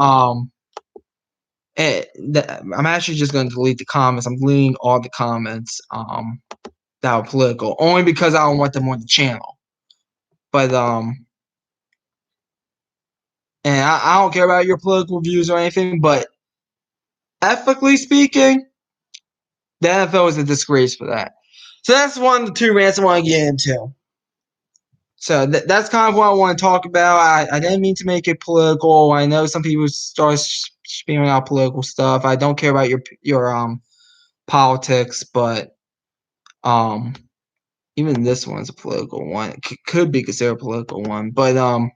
I'm actually just gonna delete the comments. I'm deleting all the comments that are political, only because I don't want them on the channel. But and I don't care about your political views or anything, but ethically speaking, the NFL is a disgrace for that. So that's one of the two rants I want to get into. So that's kind of what I want to talk about. I didn't mean to make it political. I know some people start spewing out political stuff. I don't care about your politics, but even this one's a political one. It could be considered a political one, but oh,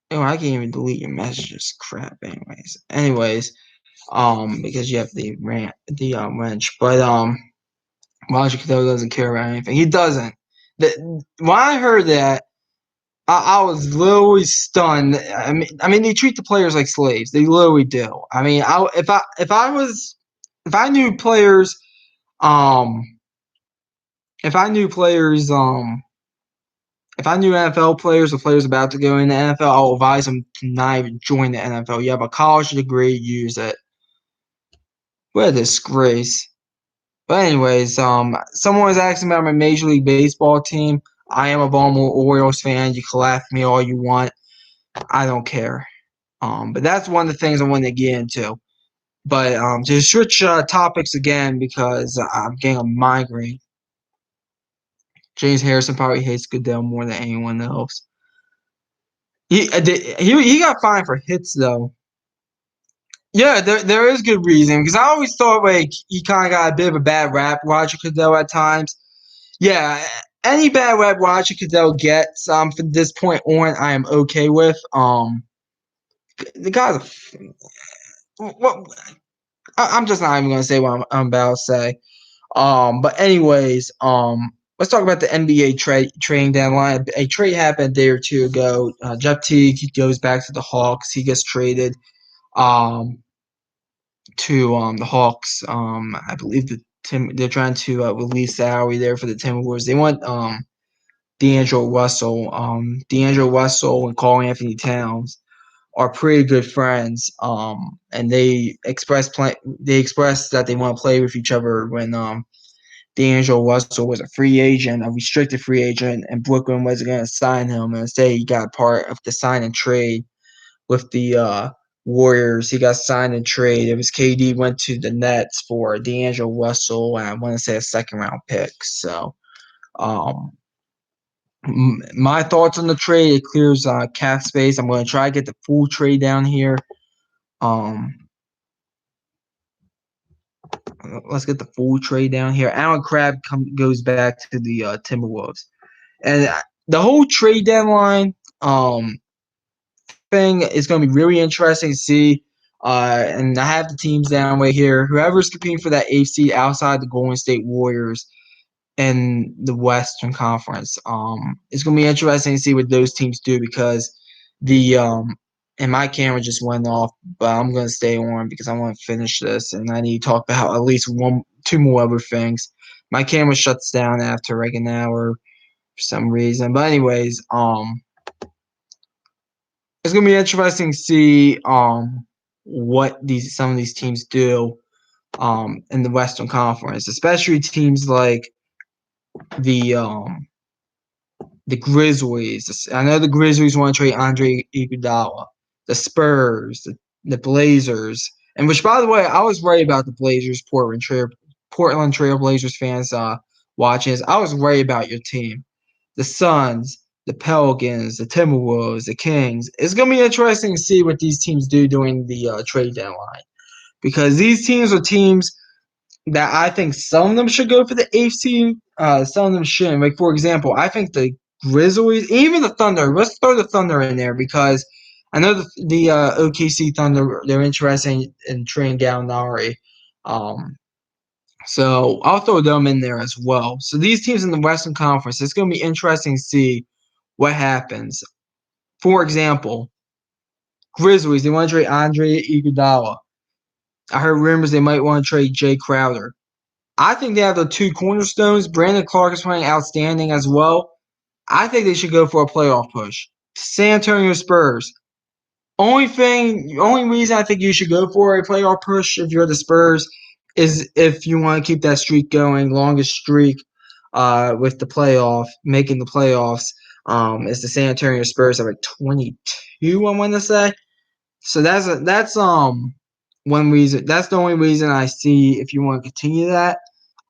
I can't even delete your messages. Crap. Anyways, because you have the wrench, but Roger Goodell doesn't care about anything. He doesn't. When I heard that, I was literally stunned. I mean, they treat the players like slaves. They literally do. I mean, if I knew players, if I knew players, if I knew NFL players or players about to go in the NFL, I'll advise them to not even join the NFL. You have a college degree, use it. What a disgrace. But anyways, someone was asking about my Major League Baseball team. I am a Baltimore Orioles fan. You can laugh at me all you want. I don't care. But that's one of the things I want to get into. But to switch topics again because I'm getting a migraine. James Harrison probably hates Goodell more than anyone else. He got fined for hits though. Yeah, there is good reason because I always thought like he kind of got a bit of a bad rap, Roger Goodell at times. Yeah, any bad rap Roger Goodell gets from this point on, I am okay with. The guy's what I'm just not even gonna say what I'm about to say. But anyways, let's talk about the NBA trading deadline. A trade happened a day or two ago. Jeff Teague, he goes back to the Hawks. He gets traded to the Hawks. I believe they're trying to release salary there for the Timberwolves. They want D'Angelo Russell and Karl Anthony Towns. are pretty good friends. And they expressed that they want to play with each other when D'Angelo Russell was a free agent, a restricted free agent, and Brooklyn wasn't going to sign him. And instead, he got part of the sign and trade with the Warriors. He got signed and trade. It was KD went to the Nets for D'Angelo Russell, and I want to say a second round pick. So, um, my thoughts on the trade: it clears cap space. I'm going to try to get the full trade down here. Um, let's get the full trade down here. Alan Crabb goes back to the Timberwolves, and the whole trade deadline thing is going to be really interesting to see. And I have the teams down right here. Whoever's competing for that eighth seed outside the Golden State Warriors in the Western Conference, it's going to be interesting to see what those teams do because the and my camera just went off, but I'm going to stay on because I want to finish this and I need to talk about at least two more other things. My camera shuts down after like an hour for some reason, but anyways, it's gonna be interesting to see what some of these teams do in the Western Conference, especially teams like the Grizzlies. I know the Grizzlies want to trade Andre Iguodala, the Spurs, the Blazers, and which by the way, I was worried about the Blazers, Portland Trail Blazers fans watching this. I was worried about your team, the Suns, the Pelicans, the Timberwolves, the Kings. It's going to be interesting to see what these teams do during the trade deadline because these teams are teams that I think some of them should go for the eighth seed. Some of them shouldn't. Like, for example, I think the Grizzlies, even the Thunder, let's throw the Thunder in there because I know the OKC Thunder, they're interested in trading Gallinari. So I'll throw them in there as well. So these teams in the Western Conference, it's going to be interesting to see what happens. For example, Grizzlies, they want to trade Andre Iguodala. I heard rumors they might want to trade Jay Crowder. I think they have the two cornerstones. Brandon Clark is playing outstanding as well. I think they should go for a playoff push. San Antonio Spurs. Only reason I think you should go for a playoff push if you're the Spurs is if you want to keep that streak going, longest streak with making the playoffs. Is the San Antonio Spurs have like 22, I want to say. So that's one reason. That's the only reason I see if you want to continue that.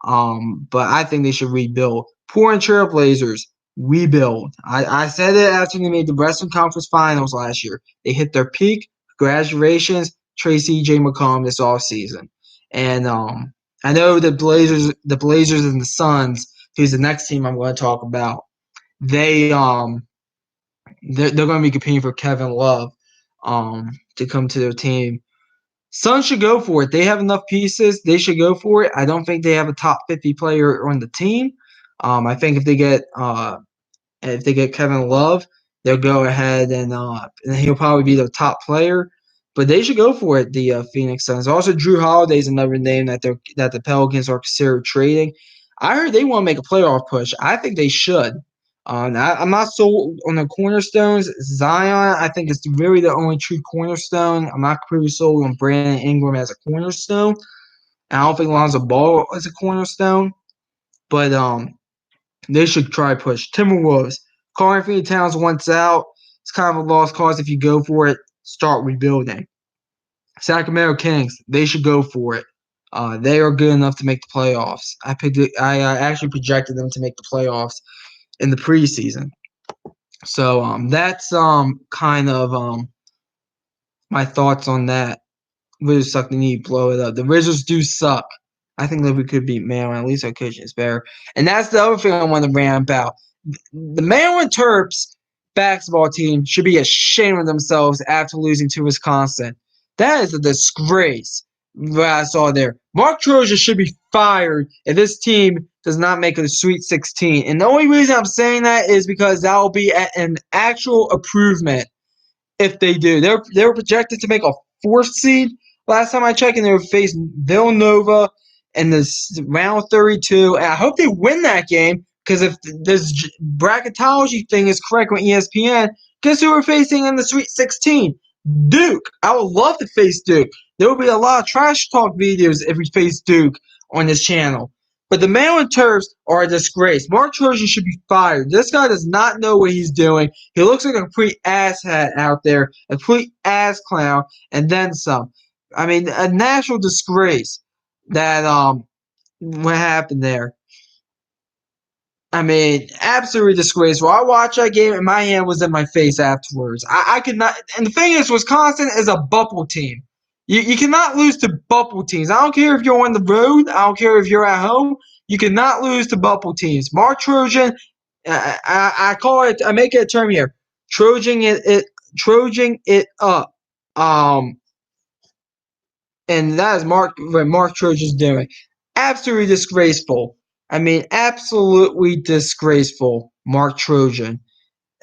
But I think they should rebuild. Portland Trail Blazers rebuild. I said it after they made the Western Conference Finals last year. They hit their peak. Congratulations, Tracy J. McCollum this offseason. And I know the Blazers and the Suns, who's the next team I'm going to talk about. They're going to be competing for Kevin Love to come to their team. Suns should go for it. They have enough pieces. They should go for it. I don't think they have a top 50 player on the team. I think if they get Kevin Love, they'll go ahead and he'll probably be the top player. But they should go for it. The Phoenix Suns. Also, Drew Holiday is another name that the Pelicans are considered trading. I heard they want to make a playoff push. I think they should. I'm not sold on the cornerstones. Zion, I think, is really the only true cornerstone. I'm not pretty sold on Brandon Ingram as a cornerstone. I don't think Lonzo Ball is a cornerstone. But they should try push. Timberwolves. Karl-Anthony Towns wants out. It's kind of a lost cause if you go for it. Start rebuilding. Sacramento Kings. They should go for it. They are good enough to make the playoffs. I actually projected them to make the playoffs in the preseason. So that's kind of my thoughts on that. Wizards suck. They need to blow it up. The Wizards do suck. I think that we could beat Maryland. At least our coaching is better. And that's the other thing I want to rant about. The Maryland Terps basketball team should be ashamed of themselves after losing to Wisconsin. That is a disgrace. What I saw there. Mark Trojan should be fired if this team does not make a Sweet 16. And the only reason I'm saying that is because that will be an actual improvement if they do. They were projected to make a fourth seed last time I checked, and they were facing Villanova in this round 32. And I hope they win that game because if this bracketology thing is correct on ESPN, guess who we're facing in the Sweet 16? Duke. I would love to face Duke. There would be a lot of trash talk videos if we face Duke on this channel. But the Maryland Terps are a disgrace. Mark Trojan should be fired. This guy does not know what he's doing. He looks like a complete asshat out there, a complete ass clown, and then some. I mean, a national disgrace that what happened there. I mean, absolutely disgraceful. I watched that game and my hand was in my face afterwards. I could not. And the thing is, Wisconsin is a bubble team. You cannot lose to bubble teams. I don't care if you're on the road. I don't care if you're at home. You cannot lose to bubble teams. Mark Trojan, I call it. I make it a term here. Trojan it up. Um, and that is what Mark Trojan's doing. Absolutely disgraceful. I mean, absolutely disgraceful, Mark Trojan.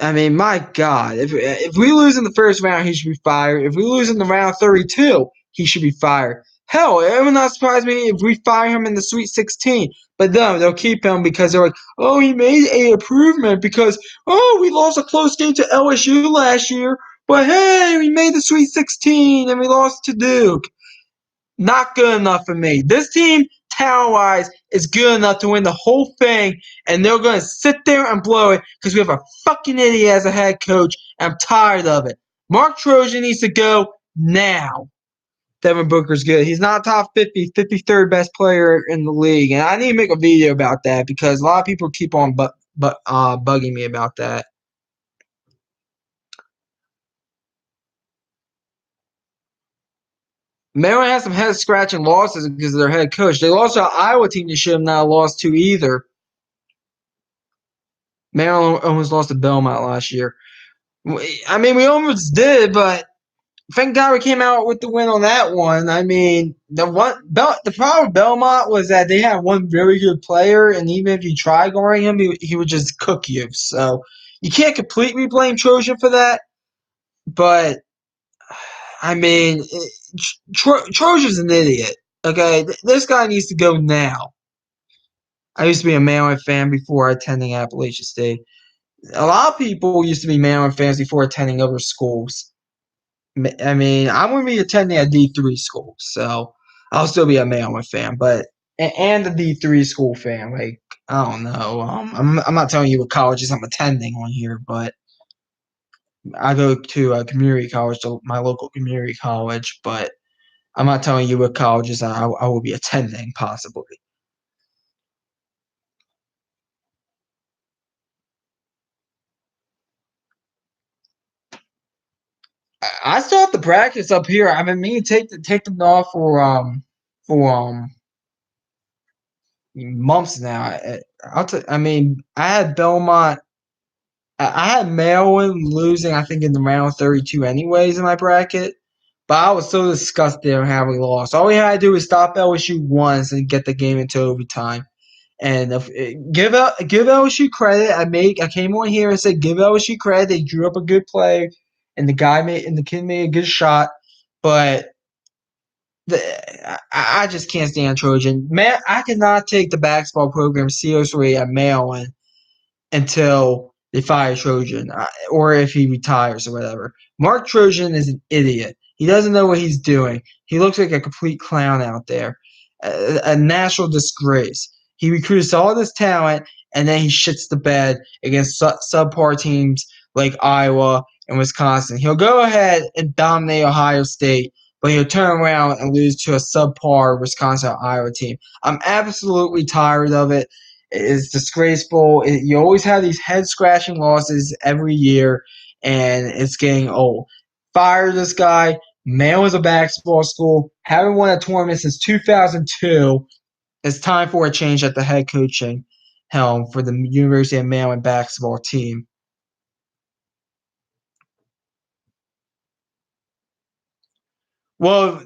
I mean, my God, if we lose in the first round, he should be fired. If we lose in the round 32, he should be fired. Hell, it would not surprise me if we fire him in the Sweet 16. But no, they'll keep him because they're like, oh, he made a improvement because, oh, we lost a close game to LSU last year. But hey, we made the Sweet 16 and we lost to Duke. Not good enough for me. This team, talent-wise, is good enough to win the whole thing, and they're going to sit there and blow it because we have a fucking idiot as a head coach, and I'm tired of it. Mark Trojan needs to go now. Devin Booker's good. He's not top 50, 53rd best player in the league, and I need to make a video about that because a lot of people keep on bugging me about that. Maryland has some head-scratching losses because of their head coach. They lost to an Iowa team they should have not lost to either. Maryland almost lost to Belmont last year. I mean, we almost did, but thank God we came out with the win on that one. I mean, the problem with Belmont was that they had one very good player, and even if you try guarding him, he would just cook you. So you can't completely blame Trojan for that, but I mean, Trojan's an idiot. Okay, this guy needs to go now. I used to be a Maryland fan before attending Appalachian State. A lot of people used to be Maryland fans before attending other schools. I mean, I'm going to be attending a D3 school, so I'll still be a Maryland fan, but and a D3 school fan. Like, I don't know. I'm not telling you what colleges I'm attending on here, but I go to a community college, to my local community college, but I'm not telling you what colleges I will be attending, possibly. I still have to practice up here. I've been meaning to take them off for months now. I mean, I had Belmont. I had Maryland losing, I think, in the round 32 anyways in my bracket. But I was so disgusted on how we lost. All we had to do was stop LSU once and get the game into overtime. And give LSU credit. I came on here and said give LSU credit. They drew up a good play, and the kid made a good shot. But I just can't stand Trojan. Man, I cannot take the basketball program seriously at Maryland until they fire Trojan or if he retires or whatever. Mark Trojan is an idiot. He doesn't know what he's doing. He looks like a complete clown out there, a national disgrace. He recruits all this talent and then he shits the bed against subpar teams like Iowa and Wisconsin. He'll go ahead and dominate Ohio State, but he'll turn around and lose to a subpar Wisconsin or Iowa team. I'm absolutely tired of it. It's disgraceful. You always have these head-scratching losses every year, and it's getting old. Fire this guy. Maryland's a basketball school. Haven't won a tournament since 2002. It's time for a change at the head coaching helm for the University of Maryland basketball team. Well,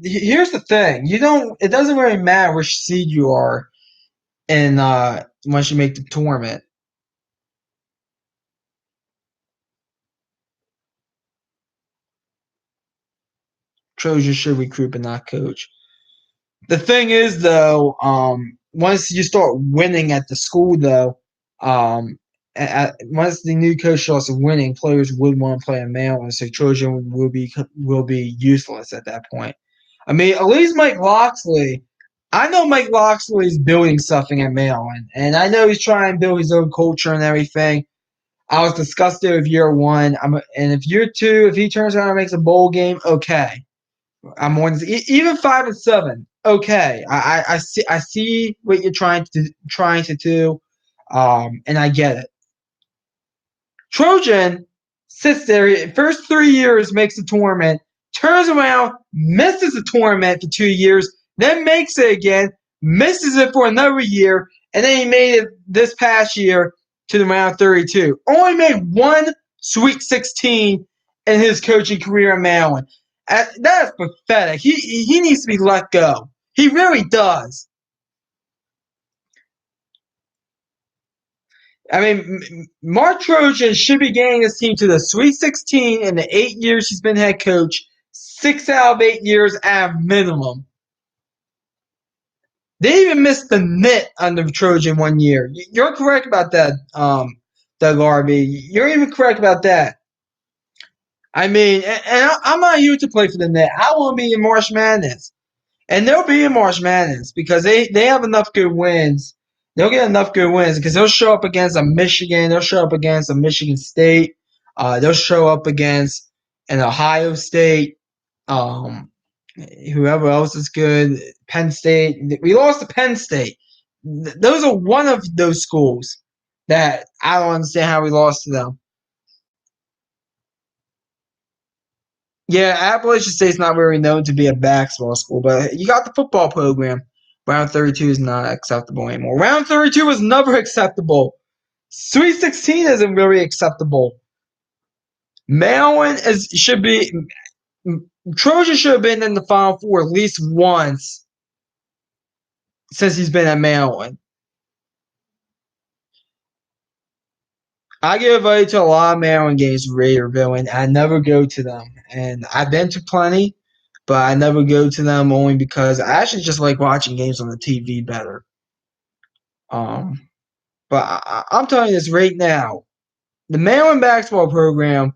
here's the thing. It doesn't really matter which seed you are in once you make the tournament. Trojans should recruit but not coach. The thing is, though, once you start winning at the school, though, once the new coach starts winning, players would want to play in Maryland, so Trojan will be useless at that point. I mean, at least Mike Loxley. I know Mike Loxley is building something at Maryland, and I know he's trying to build his own culture and everything. I was disgusted with year one. And if year two, if he turns around and makes a bowl game, okay. I'm on even 5-7. Okay, I see what you're trying to do, and I get it. Trojan sits there, first 3 years makes the tournament, turns around, misses the tournament for 2 years, then makes it again, misses it for another year, and then he made it this past year to the round 32. Only made one Sweet 16 in his coaching career in Maryland. That is pathetic. He needs to be let go. He really does. I mean, Mark Trojan should be getting his team to the Sweet 16 in the 8 years he's been head coach. 6 out of 8 years at minimum. They even missed the net under Trojan 1 year. You're correct about that, Doug Harvey. You're even correct about that. I mean, and I'm not here to play for the net. I want to be in March Madness. And they'll be in March Madness because they have enough good wins. They'll get enough good wins because they'll show up against a Michigan. They'll show up against a Michigan State. They'll show up against an Ohio State. Whoever else is good. Penn State. We lost to Penn State. Those are one of those schools that I don't understand how we lost to them. Yeah, Appalachian State's not very known to be a basketball school, but you got the football program. Round 32 is not acceptable anymore. Round 32 was never acceptable. Sweet 16 isn't really acceptable. Maryland should be Trojan should have been in the Final Four at least once since he's been at Maryland. I get invited to a lot of Maryland games with Raiderville, and I never go to them. And I've been to plenty, but I never go to them only because I actually just like watching games on the TV better. But I'm telling you this right now, the Maryland basketball program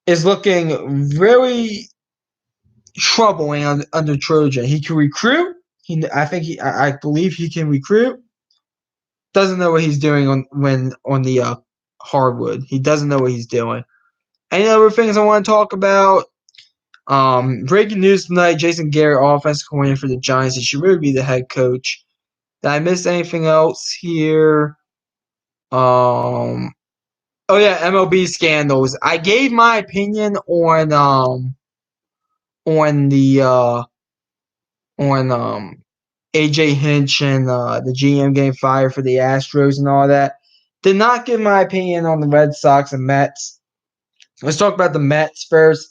is looking very troubling under Trojan. He can recruit. I believe he can recruit. Doesn't know what he's doing on the hardwood. He doesn't know what he's doing. Any other things I want to talk about? Breaking news tonight: Jason Garrett, offensive coordinator for the Giants. He should really be the head coach. Did I miss anything else here? Oh yeah, MLB scandals. I gave my opinion on the on AJ Hinch and the GM getting fired for the Astros and all that. Did not give my opinion on the Red Sox and Mets. Let's talk about the Mets first.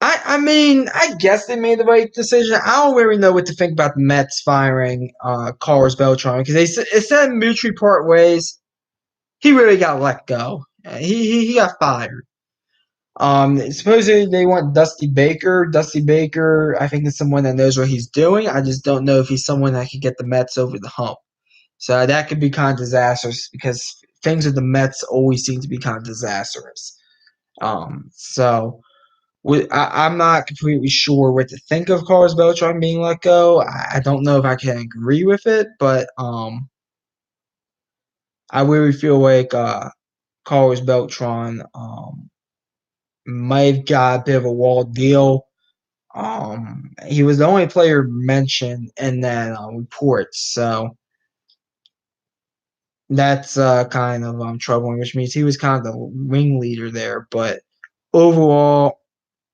I mean, I guess they made the right decision. I don't really know what to think about the Mets firing Carlos Beltran because it said mutually part ways. He really got let go. He got fired. Supposedly they want Dusty Baker. Dusty Baker, I think, is someone that knows what he's doing. I just don't know if he's someone that could get the Mets over the hump. So that could be kind of disastrous because things with the Mets always seem to be kind of disastrous. So I'm not completely sure what to think of Carlos Beltran being let go. I don't know if I can agree with it, but I really feel like Carlos Beltran might have got a bit of a wall deal. He was the only player mentioned in that report, so that's kind of troubling, which means he was kind of the ringleader there. But overall,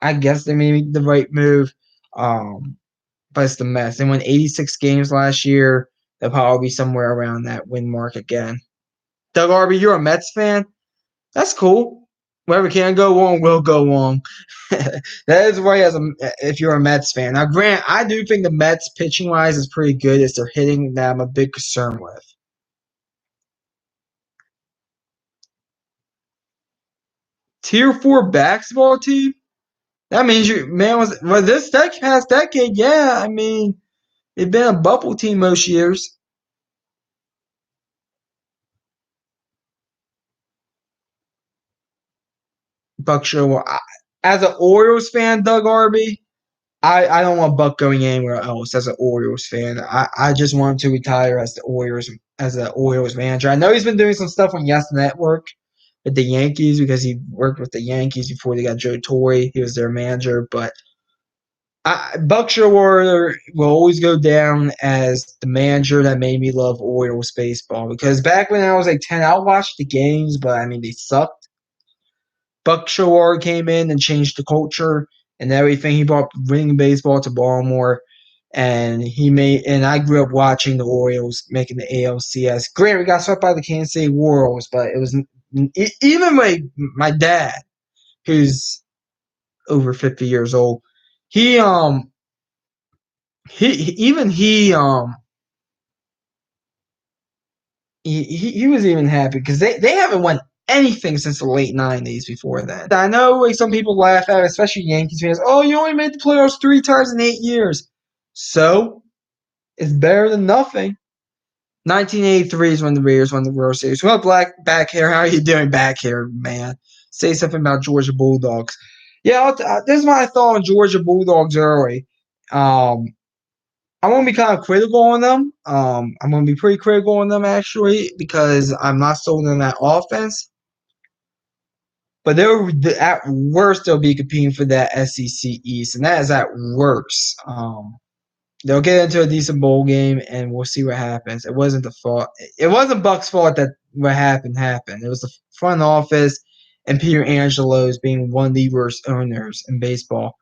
I guess they made the right move. But it's the Mets. They won 86 games last year. They'll probably be somewhere around that win mark again. Doug Harvey, you're a Mets fan? That's cool. Whatever can go wrong will go wrong. That is right if you're a Mets fan. Now, Grant, I do think the Mets pitching-wise is pretty good. It's their hitting that I'm a big concern with. Tier 4 basketball team? That means this past decade, yeah. I mean, they've been a bubble team most years. Buck Showalter. As an Orioles fan, Doug Arby, I don't want Buck going anywhere else as an Orioles fan. I just want him to retire as the Orioles manager. I know he's been doing some stuff on Yes Network with the Yankees because he worked with the Yankees before they got Joe Torre. He was their manager, but Buck Showalter will always go down as the manager that made me love Orioles baseball. Because back when I was like 10, I watched the games, but I mean they sucked. Buck Showalter came in and changed the culture and everything. He brought winning baseball to Baltimore, and I grew up watching the Orioles making the ALCS. Granted, we got swept by the Kansas City Royals, but it was even my dad, who's over 50 years old. He he even he was even happy because they haven't won anything since the late 90s before that. I know like some people laugh at it, especially Yankees fans. Oh, you only made the playoffs 3 times in 8 years. So it's better than nothing. 1983 is when the Raiders won the World Series. Well, back hair, how are you doing back here, man? Say something about Georgia Bulldogs. Yeah, this is my thought on Georgia Bulldogs early. I'm going to be kind of critical on them. I'm going to be pretty critical on them, actually, because I'm not sold on that offense. But at worst, they'll be competing for that SEC East, and that is at worst. They'll get into a decent bowl game, and we'll see what happens. It wasn't the fault. It wasn't Buck's fault that what happened happened. It was the front office and Peter Angelos being one of the worst owners in baseball.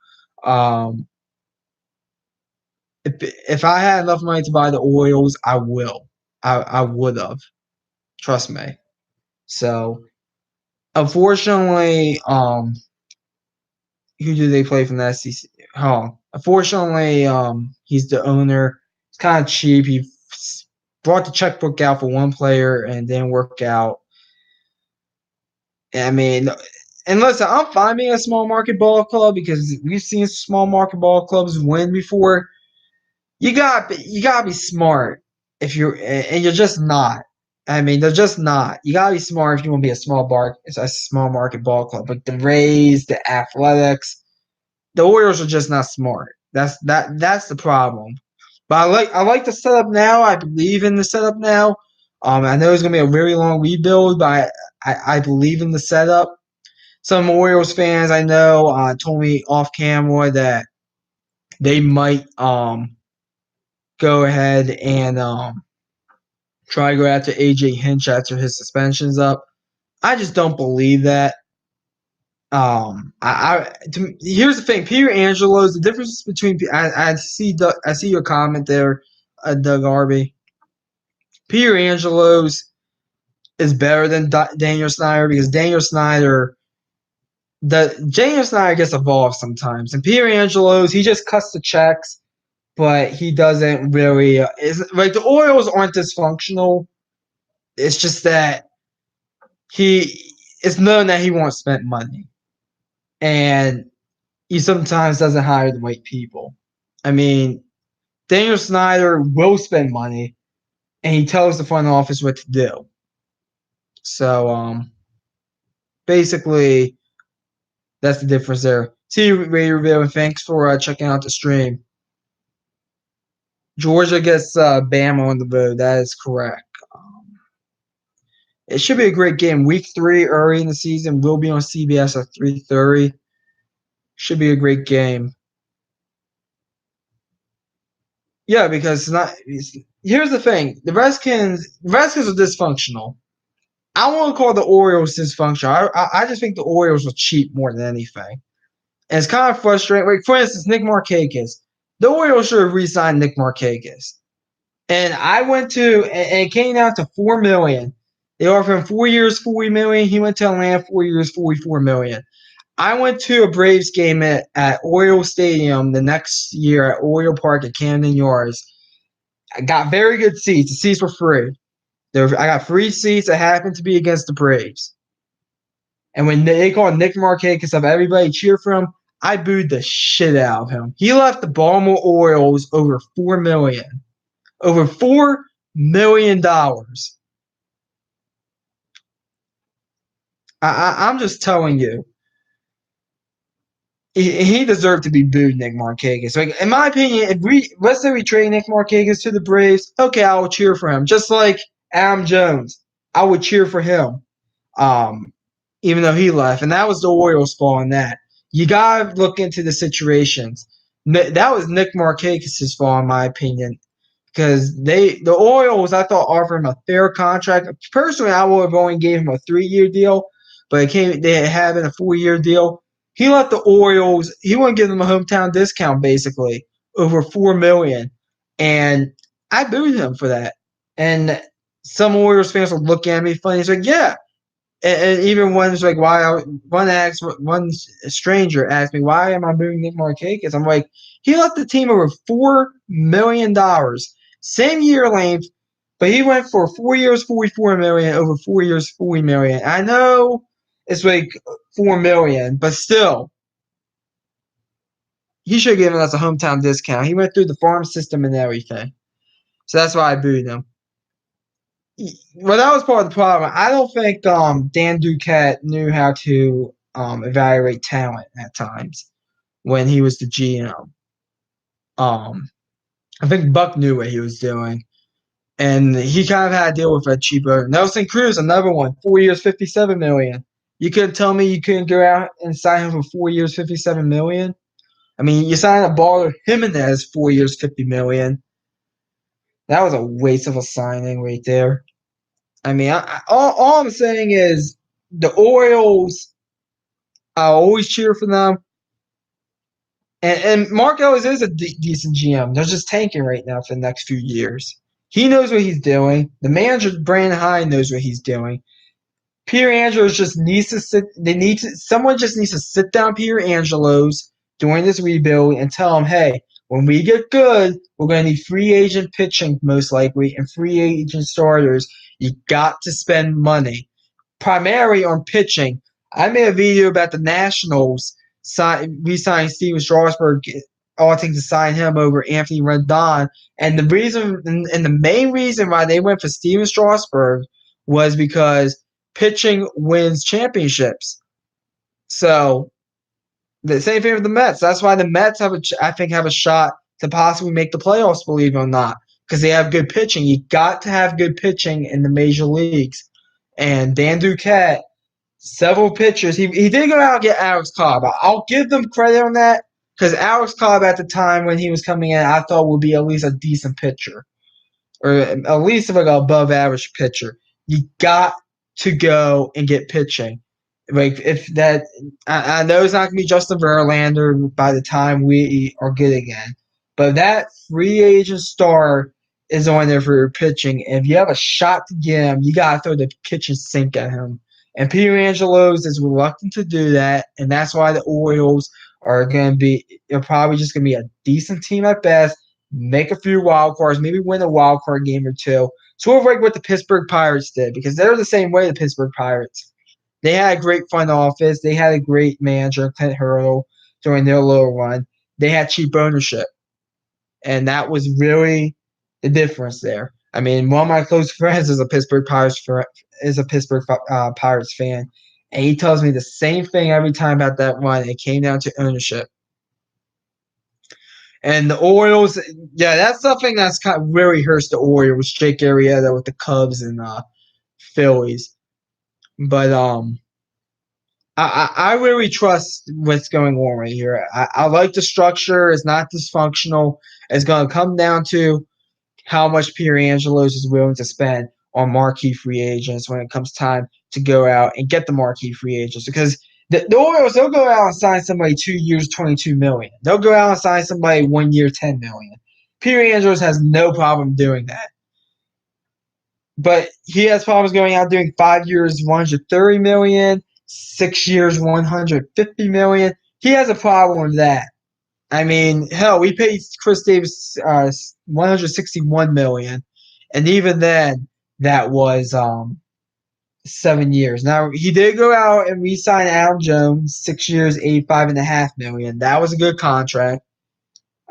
If I had enough money to buy the Orioles, I will. I would have. Trust me. So, unfortunately, who do they play from the SEC? Unfortunately, he's the owner. It's kind of cheap. He brought the checkbook out for one player and didn't work out. I mean, and listen, I'm fine being a small market ball club because we've seen small market ball clubs win before. You gotta be smart if you're just not. I mean, they're just not. You gotta be smart if you want to be a small market ball club. But the Rays, the Athletics, the Orioles are just not smart. That's the problem. But I like the setup now. I believe in the setup now. I know it's gonna be a very long rebuild, but I believe in the setup. Some Orioles fans I know told me off camera that they might go ahead and try to go after AJ Hinch after his suspension's up. I just don't believe that. Here's the thing, Peter Angelos. The difference between I see your comment there, Doug Arby. Peter Angelos is better than Daniel Snyder because Daniel Snyder gets involved sometimes, and Peter Angelos he just cuts the checks, but he doesn't really. Like the Orioles aren't dysfunctional. It's just that it's known that he won't spend money, and he sometimes doesn't hire the right people. I mean, Daniel Snyder will spend money, and he tells the front office what to do. So, basically, that's the difference there. See you, Raiderville, and thanks for checking out the stream. Georgia gets Bama on the road. That is correct. It should be a great game. Week 3 early in the season will be on CBS at 3:30. Should be a great game. Yeah, because here's the thing. The Redskins are dysfunctional. I won't call the Orioles dysfunctional. I just think the Orioles were cheap more than anything. And it's kind of frustrating. Like, for instance, Nick Markakis. The Orioles should have re-signed Nick Markakis. And and it came down to $4 million. They offered him 4 years, $40 million. He went to Atlanta 4 years, $44 million. I went to a Braves game at Oriole Stadium the next year at Oriole Park at Camden Yards. I got very good seats. The seats were free. I got free seats that happened to be against the Braves. And when they called Nick Markakis up, everybody cheered for him. I booed the shit out of him. He left the Baltimore Orioles over $4 million. Over $4 million. I'm just telling you. he deserved to be booed, Nick Markakis. Like in my opinion, if let's say we trade Nick Markakis to the Braves, okay, I will cheer for him. Just like Adam Jones, I would cheer for him. Um, even though he left, and that was the Orioles' fault in that. You gotta look into the situations. That was Nick Markakis' fault, in my opinion, because the Orioles, I thought, offered him a fair contract. Personally, I would have only gave him a 3-year deal, but they had a 4-year deal. He left the Orioles. He wouldn't give them a hometown discount, basically over $4 million, and I booed him for that. And some Orioles fans would look at me funny. He's like, "Yeah." And even one's like, one stranger asked me, why am I booing Nick Markakis? I'm like, he left the team over $4 million, same year length, but he went for 4 years, 44 million, over 4 years, 40 million. I know it's like 4 million, but still, he should have given us a hometown discount. He went through the farm system and everything, so that's why I booed him. Well, that was part of the problem. I don't think Dan Duquette knew how to evaluate talent at times when he was the GM. Um, I think Buck knew what he was doing, and he kind of had to deal with a cheaper Nelson Cruz, another one, 4 years, 57 million. You couldn't tell me you couldn't go out and sign him for 4 years, 57 million. I mean, you signed a baller Jimenez 4 years, 50 million. That was a waste of a signing right there. I mean, all I'm saying is the Orioles, I always cheer for them. And Mark Ellis is a decent GM. They're just tanking right now for the next few years. He knows what he's doing. The manager, Brandon Hine, knows what he's doing. Peter Angelos just needs to sit. Someone just needs to sit down Peter Angelos during this rebuild and tell him, hey, when we get good, we're going to need free agent pitching most likely and free agent starters. You got to spend money, primarily on pitching. I made a video about the Nationals re-signing Steven Strasburg, opting to sign him over Anthony Rendon, and the main reason why they went for Steven Strasburg was because pitching wins championships. So the same thing with the Mets. That's why the Mets have a shot to possibly make the playoffs, believe it or not, because they have good pitching. You got to have good pitching in the major leagues. And Dan Duquette, several pitchers. He did go out and get Alex Cobb. I'll give them credit on that because Alex Cobb at the time when he was coming in, I thought would be at least a decent pitcher or at least like an above average pitcher. You got to go and get pitching. Like if that, I know it's not gonna be Justin Verlander by the time we are good again, but that free agent star is on there for your pitching. And if you have a shot to get him, you gotta throw the kitchen sink at him. And Peter Angelos is reluctant to do that, and that's why the Orioles are going to be. They're probably just going to be a decent team at best. Make a few wild cards, maybe win a wild card game or two. Sort of like what the Pittsburgh Pirates did, because they're the same way. The Pittsburgh Pirates, they had a great front office, they had a great manager, Clint Hurdle, during their little run. They had cheap ownership, and that was really the difference there. I mean, one of my close friends is a Pittsburgh Pirates fan, and he tells me the same thing every time about that run. It came down to ownership. And the Orioles, yeah, that's something that's kind of really hurts the Orioles. Jake Arrieta with the Cubs and Phillies, but I really trust what's going on right here. I like the structure. It's not dysfunctional. It's going to come down to how much Peter Angelos is willing to spend on marquee free agents when it comes time to go out and get the marquee free agents. Because the Orioles, they'll go out and sign somebody 2 years, $22 million. They'll go out and sign somebody 1 year, $10 million. Peter Angelos has no problem doing that. But he has problems going out doing 5 years, $130 million, 6 years, $150 million. He has a problem with that. I mean, hell, we paid Chris Davis $161 million, and even then, that was 7 years. Now he did go out and re-sign Adam Jones, 6 years, $85.5 million. That was a good contract,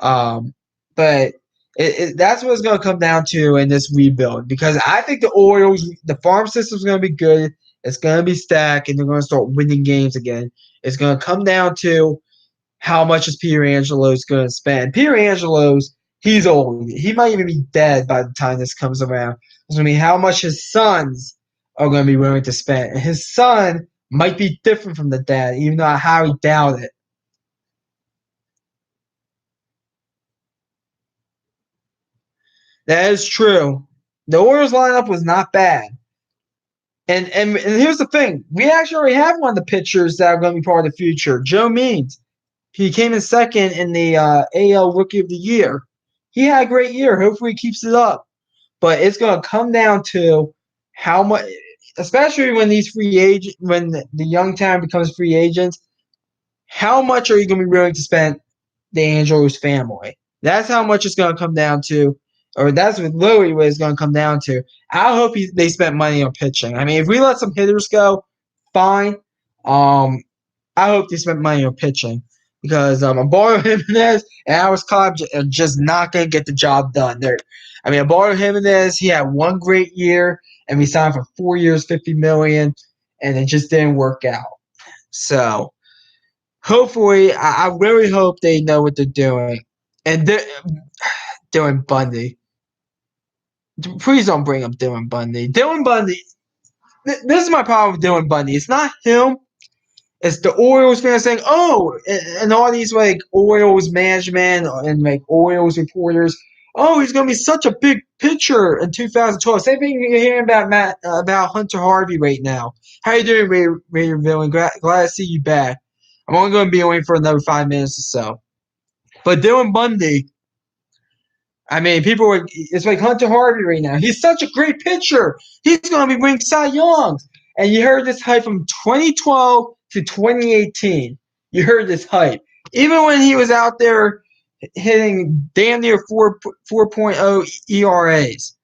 but that's what it's going to come down to in this rebuild. Because I think the Orioles, the farm system is going to be good. It's going to be stacked, and they're going to start winning games again. It's going to come down to how much is Peter Angelo's going to spend. Peter Angelo's, he's old. He might even be dead by the time this comes around. It's going to be how much his sons are going to be willing to spend. And his son might be different from the dad, even though I highly doubt it. That is true. The Orioles lineup was not bad. And here's the thing. We actually already have one of the pitchers that are going to be part of the future, Joe Means. He came in second in the AL Rookie of the Year. He had a great year. Hopefully, he keeps it up. But it's going to come down to how much, especially when when the young talent becomes free agents. How much are you going to be willing to spend the Angelos family? That's how much it's going to come down to, or that's literally what it's going to come down to. I hope they spent money on pitching. I mean, if we let some hitters go, fine. I hope they spent money on pitching because Abardo Jimenez and Alex Cobb are just not going to get the job done. I mean, Abardo Jimenez, he had one great year, and we signed for 4 years, $50 million, and it just didn't work out. So hopefully, I really hope they know what they're doing. And Dylan Bundy. Please don't bring up Dylan Bundy. Dylan Bundy. This is my problem with Dylan Bundy. It's not him. It's the Orioles fans saying, "Oh," and all these like Orioles management and like Orioles reporters. Oh, he's gonna be such a big pitcher in 2012. Same thing you're hearing about Hunter Harvey right now. How you doing, Raider Villain? Glad to see you back. I'm only going to be away for another 5 minutes or so. But Dylan Bundy, I mean, it's like Hunter Harvey right now. He's such a great pitcher. He's going to be winning Cy Youngs. And you heard this hype from 2012 to 2018. You heard this hype. Even when he was out there hitting damn near 4.0 ERAs.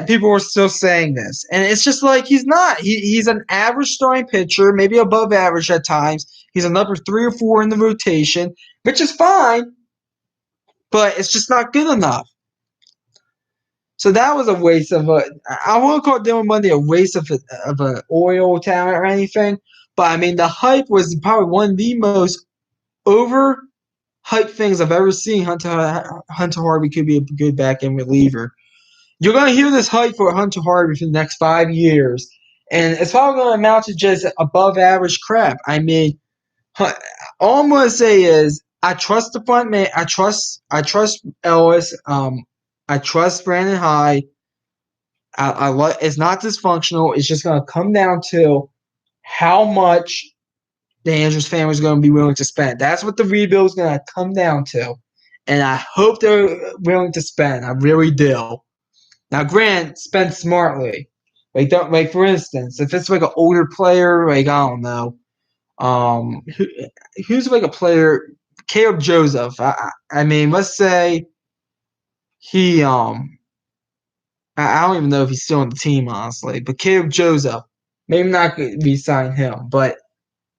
People were still saying this. And it's just like he's not. He's an average starting pitcher, maybe above average at times. He's a number 3 or 4 in the rotation, which is fine, but it's just not good enough. So that was a waste of I won't call Dylan Bundy a waste of an Oriole talent or anything, but I mean the hype was probably one of the most overhyped things I've ever seen. Hunter Harvey could be a good back end reliever. You're going to hear this hype for Hunter Harvey for the next 5 years, and it's probably going to amount to just above average crap. I mean, all I'm going to say is I trust the front man. I trust Ellis. I trust Brandon Hyde. It's not dysfunctional. It's just going to come down to how much the Andrews family is going to be willing to spend. That's what the rebuild is going to come down to, and I hope they're willing to spend. I really do. Now, Grant, spend smartly. Like for instance, if it's like an older player, like I don't know, who's like a player, Caleb Joseph. I mean, let's say he I don't even know if he's still on the team honestly, but Caleb Joseph, maybe not be signing him, but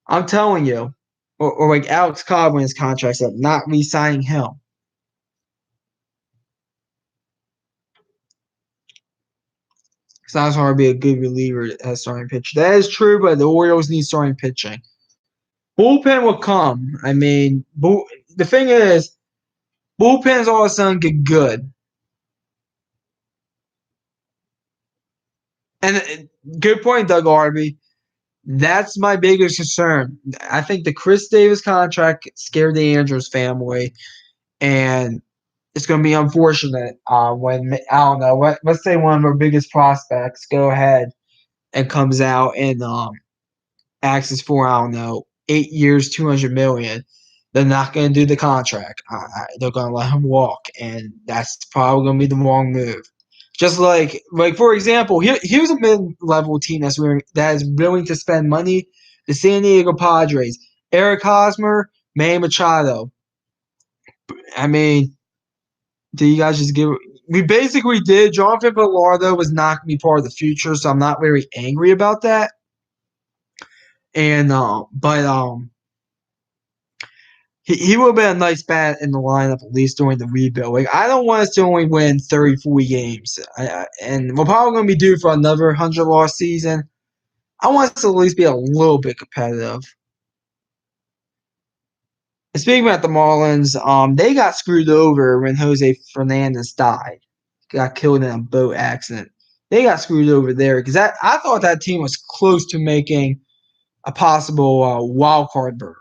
I'm telling you, or like Alex Cobb when his contract's up, not re-signing him. It's not hard to be a good reliever as starting pitcher. That is true, but the Orioles need starting pitching. Bullpen will come. I mean, the thing is, bullpens all of a sudden get good. And good point, Doug Harvey. That's my biggest concern. I think the Chris Davis contract scared the Andrews family, and it's going to be unfortunate when, I don't know, let's say one of our biggest prospects go ahead and comes out and asks for, I don't know, 8 years, $200 million. They're not going to do the contract. They're going to let him walk, and that's probably going to be the wrong move. Just like for example, here's a mid-level team that is willing to spend money. The San Diego Padres, Eric Hosmer, Manny Machado. I mean, do you guys just give? We basically did. Jonathan Villardo was not going to be part of the future, so I'm not very angry about that. And he would have been a nice bat in the lineup at least during the rebuild. Like I don't want us to only win 30, 40 games, and we're probably going to be due for another 100-loss season. I want us to at least be a little bit competitive. Speaking about the Marlins, they got screwed over when Jose Fernandez died. Got killed in a boat accident. They got screwed over there because I thought that team was close to making a possible wild card berth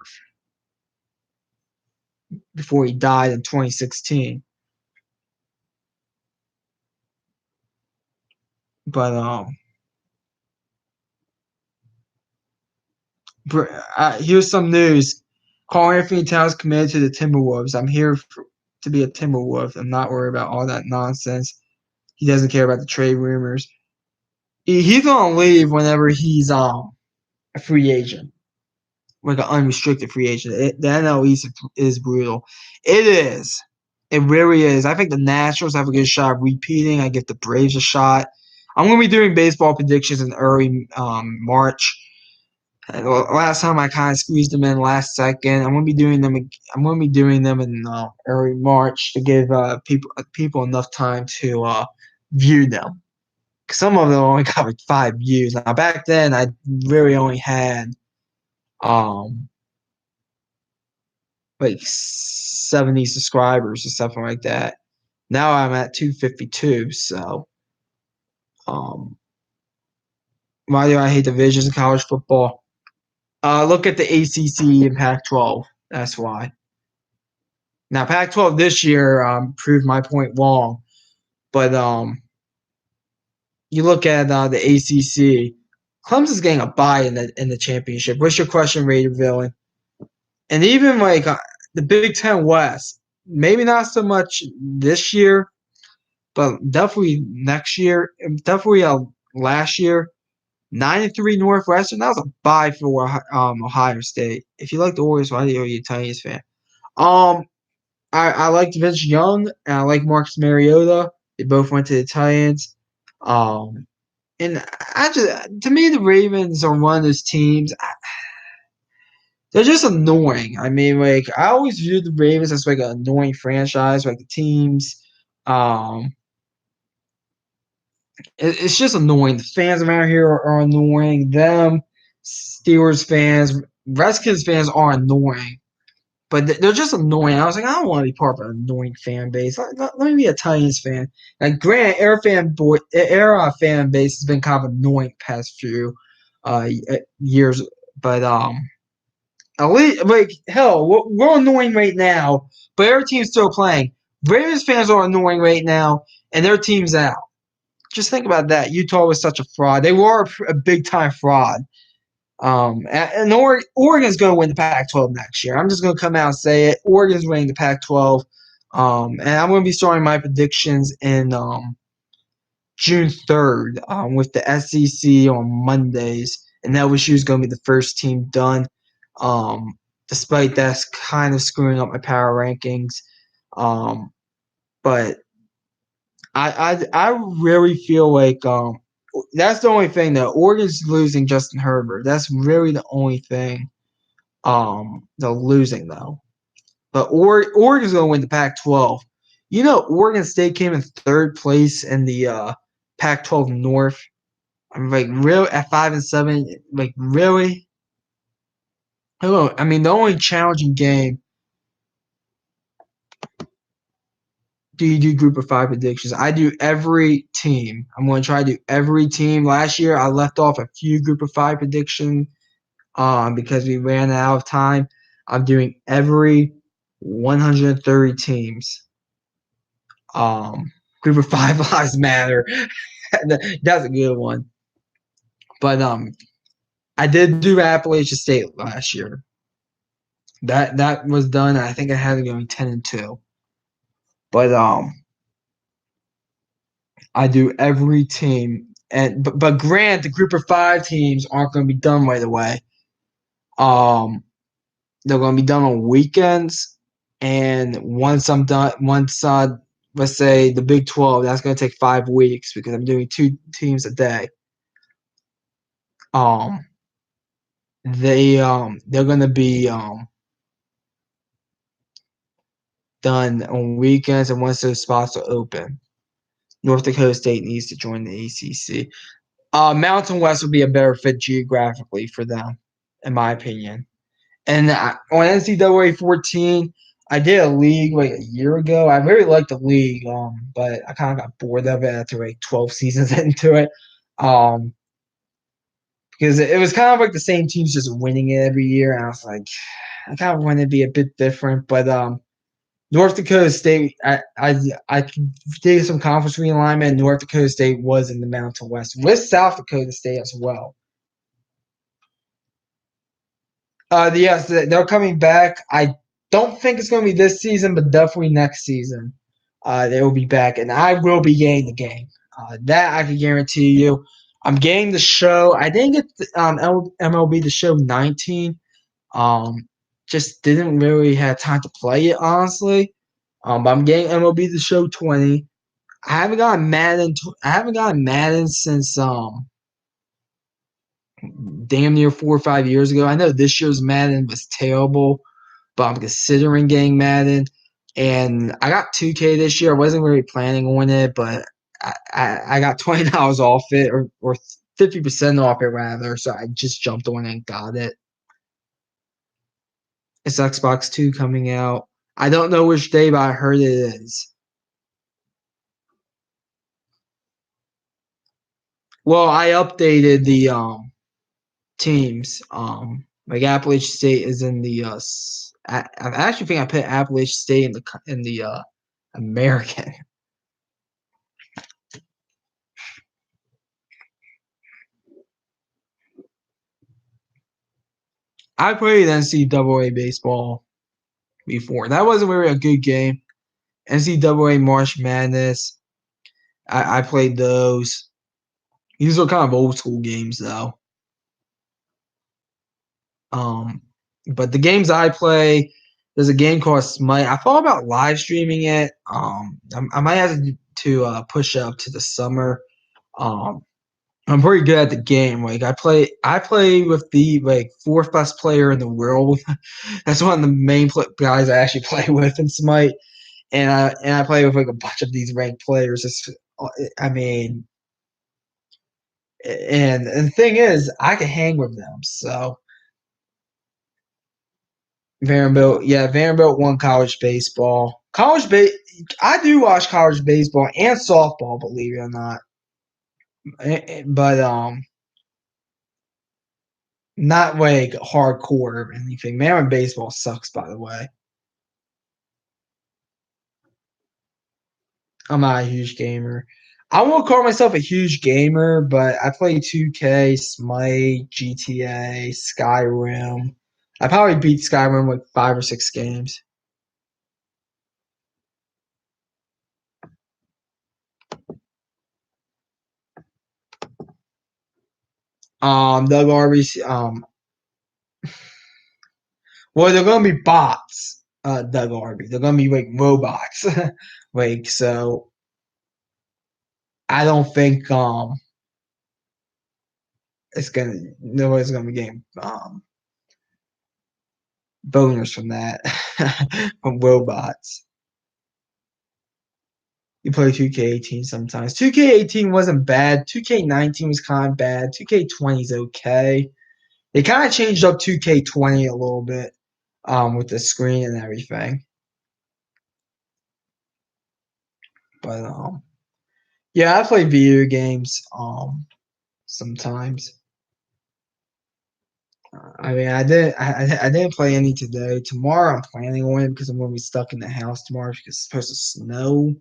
before he died in 2016. But here's some news. Carl Anthony Towns committed to the Timberwolves. I'm here to be a Timberwolf. I'm not worried about all that nonsense. He doesn't care about the trade rumors. He's gonna leave whenever he's a free agent, like an unrestricted free agent. The NL East is brutal. It is. It really is. I think the Nationals have a good shot of repeating. I give the Braves a shot. I'm gonna be doing baseball predictions in early March. Last time I kind of squeezed them in last second. I'm gonna be doing them. I'm gonna be doing them in early March to give people enough time to view them. Some of them only got like 5 views. Now back then, I really only had um like 70 subscribers or something like that. Now I'm at 252. So why do I hate divisions in college football? Look at the ACC and Pac-12. That's why. Now Pac-12 this year proved my point wrong, but you look at the ACC. Clemson's getting a bye in the championship. What's your question, Raider Villain? And even like the Big Ten West, maybe not so much this year, but definitely next year. Definitely last year. 9-3 Northwestern. That was a bye for Ohio State. If you like the Warriors, why are you a Titans fan? Um, I liked Vince Young and I like Marcus Mariota. They both went to the Titans. And I just to me the Ravens are one of those teams. They're just annoying. I mean, like I always viewed the Ravens as like an annoying franchise. Like the teams, um, it's just annoying. The fans around here are annoying. Them Steelers fans, Redskins fans are annoying, but they're just annoying. I was like, I don't want to be part of an annoying fan base. Let me be a Titans fan. Like Grant, Air fan base has been kind of annoying past few years, but at least, like, hell, we're annoying right now, but our team's still playing. Ravens fans are annoying right now, and their team's out. Just think about that. Utah was such a fraud. They were a big time fraud. And Oregon's going to win the Pac-12 next year. I'm just going to come out and say it. Oregon's winning the Pac-12. And I'm going to be starting my predictions in June 3rd with the SEC on Mondays. And LSU is going to be the first team done. Despite that's kind of screwing up my power rankings. But I really feel like that's the only thing that Oregon's losing Justin Herbert. That's really the only thing they're losing though. But Oregon's gonna win the Pac-12. You know, Oregon State came in third place in the Pac-12 North. I'm like real at 5-7. Like really? Hello. I mean, the only challenging game. Do you do group of five predictions? I do every team. I'm going to try to do every team. Last year, I left off a few group of five predictions because we ran out of time. I'm doing every 130 teams. Group of five lives matter. That's a good one. But I did do Appalachian State last year. That was done. I think I had it going 10-2. But I do every team, and but grant the group of five teams aren't going to be done right away. Um, they're going to be done on weekends, and once I'm done, let's say the Big 12, that's going to take 5 weeks because I'm doing 2 teams a day. They're going to be done on weekends, and once those spots are open, North Dakota State needs to join the ACC. Mountain West would be a better fit geographically for them, in my opinion. And on NCAA 14, I did a league like a year ago. I really liked the league, but I kind of got bored of it after like 12 seasons into it. Um, because it was kind of like the same teams just winning it every year. And I was like, I kind of want to be a bit different. But North Dakota State, I did some conference realignment. North Dakota State was in the Mountain West with South Dakota State as well. Yes, they're coming back. I don't think it's going to be this season, but definitely next season. They will be back, and I will be getting the game. That I can guarantee you. I'm getting the show. I didn't get MLB the show 19. Um, just didn't really have time to play it honestly. But I'm getting MLB the show 20. I haven't gotten Madden. I haven't gotten Madden since damn near 4 or 5 years ago. I know this year's Madden was terrible, but I'm considering getting Madden. And I got 2K this year. I wasn't really planning on it, but I got $20 off it or 50% off it rather. So I just jumped on it and got it. It's Xbox 2 coming out. I don't know which day, but I heard it is. Well, I updated the teams. Like Appalachian State is in the I actually think I put Appalachian State in the American. I played NCAA baseball before. That wasn't really a good game. NCAA March Madness. I played those. These are kind of old school games though. Um, but the games I play, there's a game called Smite. I thought about live streaming it. I might have to push it up to the summer. Um, I'm pretty good at the game. Like I play with the like fourth best player in the world. That's one of the main guys I actually play with in Smite, and I play with like a bunch of these ranked players. I mean, and the thing is, I can hang with them. So Vanderbilt, yeah, Vanderbilt won college baseball. I do watch college baseball and softball, believe it or not. But not like hardcore or anything. Maryland baseball sucks, by the way. I'm not a huge gamer. I won't call myself a huge gamer, but I play 2K, Smite, GTA, Skyrim. I probably beat Skyrim like 5 or 6 games. Doug Arby's, well, they're gonna be bots. Doug Arby, they're gonna be like robots. Like so, I don't think it's gonna nobody's gonna be getting boners from that from robots. You play 2K18 sometimes. 2K18 wasn't bad. 2K19 was kind of bad. 2K20 is okay. They kind of changed up 2K20 a little bit with the screen and everything. But yeah, I play video games sometimes. I mean, I didn't play any today. Tomorrow, I'm planning on it because I'm gonna be stuck in the house tomorrow because it's supposed to snow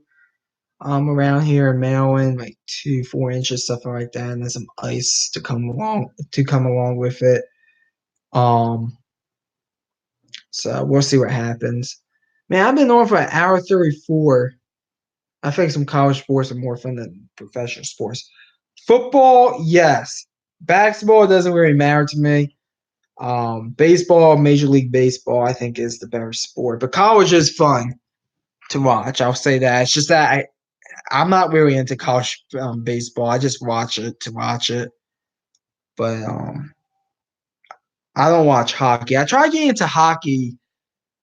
around here in Maryland, like 2 4 inches, something like that, and there's some ice to come along with it. Um, so we'll see what happens. Man, I've been on for an hour 34. I think some college sports are more fun than professional sports. Football, yes. Basketball doesn't really matter to me. Baseball, Major League Baseball, I think is the better sport. But college is fun to watch. I'll say that. It's just that I'm not really into college baseball. I just watch it to watch it. But I don't watch hockey. I tried getting into hockey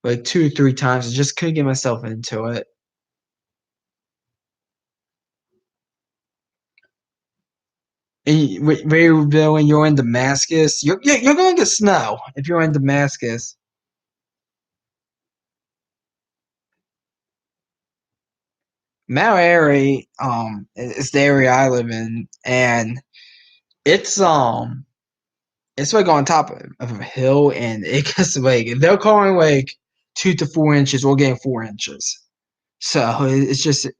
like 2 or 3 times and just couldn't get myself into it. in Rayville and you're in Damascus, you're going to get snow if you're in Damascus. Mount Airy, is the area I live in, and it's it's like on top of a hill, and it gets like they're calling like 2 to 4 inches. We're getting 4 inches, so it's just it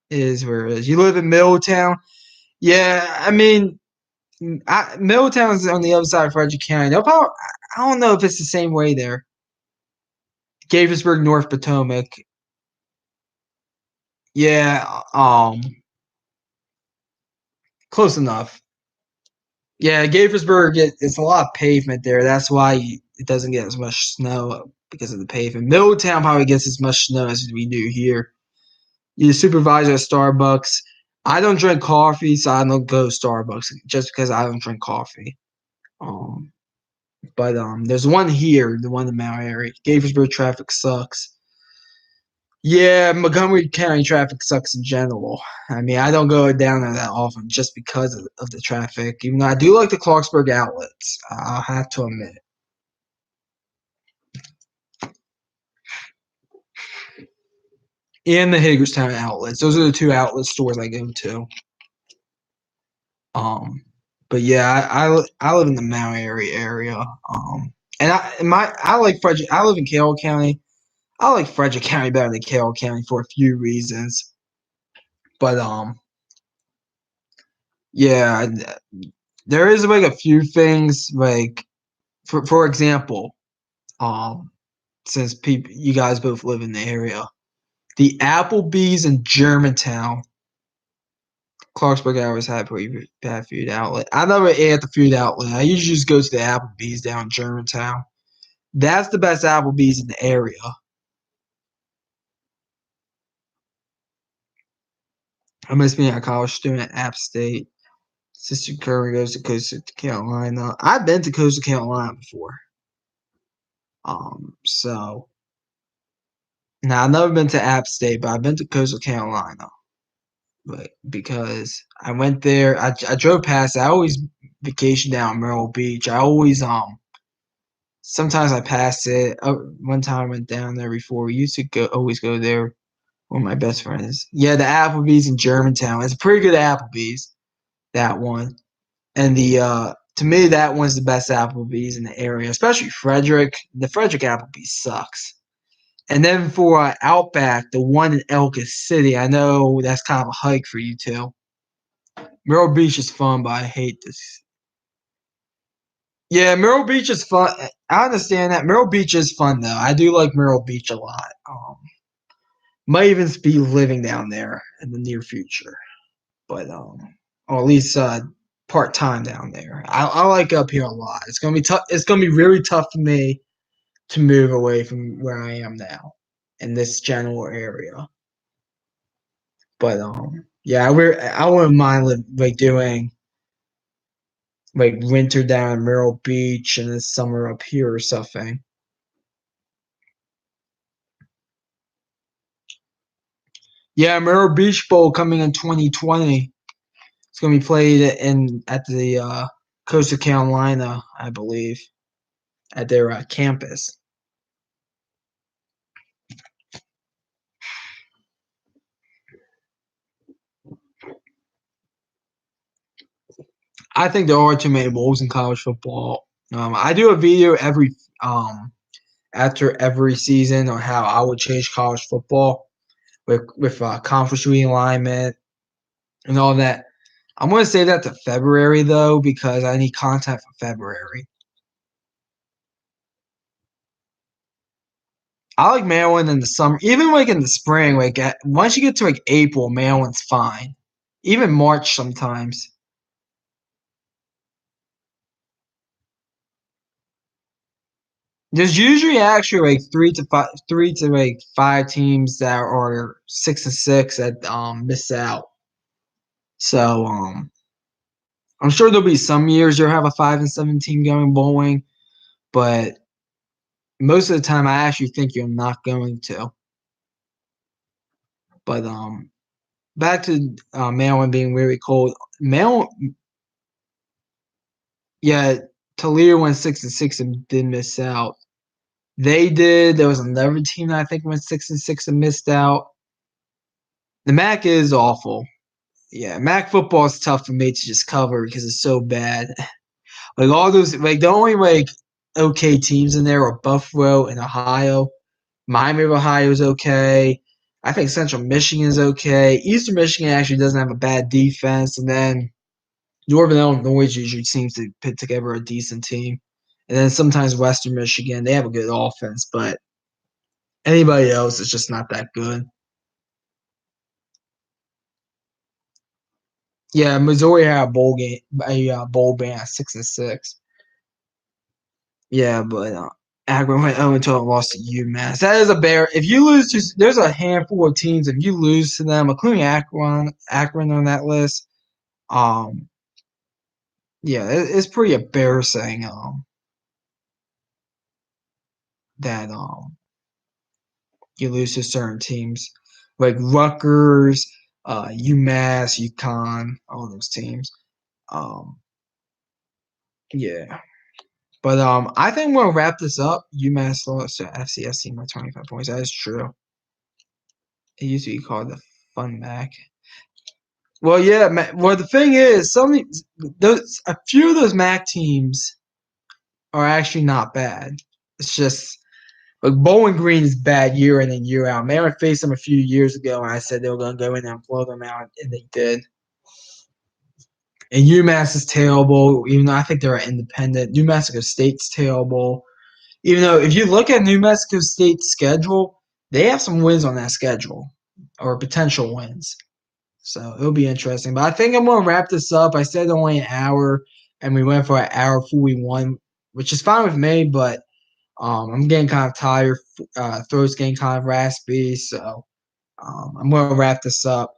is where it is. You live in Middletown, yeah. I mean, Middletown is on the other side of Frederick County. They'll probably, I don't know if it's the same way there. Gaithersburg, North Potomac, yeah, close enough. Yeah, Gaithersburg, it's a lot of pavement there. That's why it doesn't get as much snow because of the pavement. Middletown probably gets as much snow as we do here. You're the supervisor at Starbucks. I don't drink coffee, so I don't go to Starbucks just because I don't drink coffee. Um, but there's one here, the one in Mount Airy. Gaithersburg traffic sucks. Yeah, Montgomery County traffic sucks in general. I mean, I don't go down there that often just because of the traffic. Even though I do like the Clarksburg outlets, I'll have to admit. And the Hagerstown outlets. Those are the two outlet stores I go to. Um, but yeah, I live in the Mount Airy area. And I like Frederick. I live in Carroll County. I like Frederick County better than Carroll County for a few reasons. But yeah, there is like a few things like for example, um, since people you guys both live in the area, the Applebee's in Germantown. Clarksburg I always had pretty bad food outlet. I never ate at the food outlet. I usually just go to the Applebee's down in Germantown. That's the best Applebee's in the area. I miss being a college student at App State. Sister Curry goes to Coastal Carolina. I've been to Coastal Carolina before. So now I've never been to App State, but I've been to Coastal Carolina. But because I went there, I drove past. I always vacation down Myrtle Beach. I always sometimes I pass it. One time I went down there before. We used to always go there with my best friends. Yeah, the Applebee's in Germantown. It's a pretty good Applebee's. That one, and the to me that one's the best Applebee's in the area, especially Frederick. The Frederick Applebee's sucks. And then for Outback, the one in Ellicott City, I know that's kind of a hike for you too. Myrtle Beach is fun, but I hate this. Yeah, Myrtle Beach is fun. I understand that. Myrtle Beach is fun though. I do like Myrtle Beach a lot. Might even be living down there in the near future, but or at least part time down there. I like up here a lot. It's gonna be tough. It's gonna be really tough for me to move away from where I am now in this general area. But yeah, I wouldn't mind like doing like winter down in Myrtle Beach and then summer up here or something. Yeah, Myrtle Beach Bowl coming in 2020. It's gonna be played in at the Coastal Carolina, I believe, at their campus. I think there are too many bowls in college football. I do a video um after every season on how I would change college football with conference realignment and all that. I'm going to say that to February though because I need content for February. I like Maryland in the summer, even like in the spring. Like once you get to like April, Maryland's fine. Even March sometimes. There's usually actually like three to like five teams that are 6-6 that miss out. So I'm sure there'll be some years you'll have a 5-7 team going bowling, but most of the time I actually think you're not going to. But back to Maryland being really cold. Maryland Yeah, Toledo went 6-6 and did miss out. They did. There was another team that I think went 6-6 and missed out. The MAC is awful. Yeah, MAC football is tough for me to just cover because it's so bad. Like all those, like the only like okay teams in there are Buffalo and Ohio. Miami of Ohio is okay. I think Central Michigan is okay. Eastern Michigan actually doesn't have a bad defense, and then Northern Illinois usually seems to put together a decent team. And then sometimes Western Michigan, they have a good offense, but anybody else is just not that good. Yeah, Missouri had a bowl game, a bowl ban at 6-6. Yeah, but Akron went 0-2 and lost to UMass. That is a bear. If you lose to, there's a handful of teams. If you lose to them, including Akron on that list, um, yeah, it's pretty embarrassing. That you lose to certain teams like Rutgers, UMass, UConn, all those teams. Um, yeah. But I think we'll wrap this up. UMass lost to FCS team by 25 points. That is true. It used to be called the Fun Mac. Well, yeah. Well, the thing is, those a few of those MAC teams are actually not bad. It's just like Bowling Green is bad year in and year out. Maryland faced them a few years ago, and I said they were going to go in there and blow them out, and they did. And UMass is terrible, even though I think they're independent. New Mexico State's terrible. Even though if you look at New Mexico State's schedule, they have some wins on that schedule, or potential wins. So it'll be interesting. But I think I'm gonna wrap this up. I said only an hour, and we went for an hour 41, which is fine with me. But I'm getting kind of tired. Throat's getting kind of raspy, so I'm gonna wrap this up.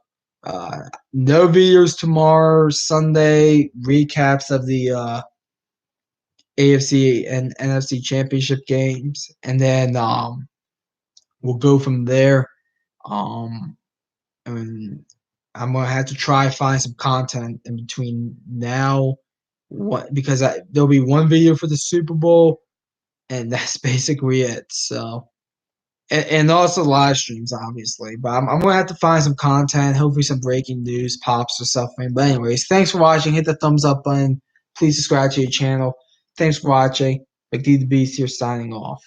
No videos tomorrow. Sunday recaps of the AFC and NFC championship games, and then we'll go from there. Um, and I'm gonna have to try find some content in between now, what because there'll be one video for the Super Bowl, and that's basically it. So, and also live streams, obviously. But I'm gonna have to find some content, hopefully some breaking news pops or something. But anyways, thanks for watching. Hit the thumbs up button. Please subscribe to your channel. Thanks for watching. McD the Beast here signing off.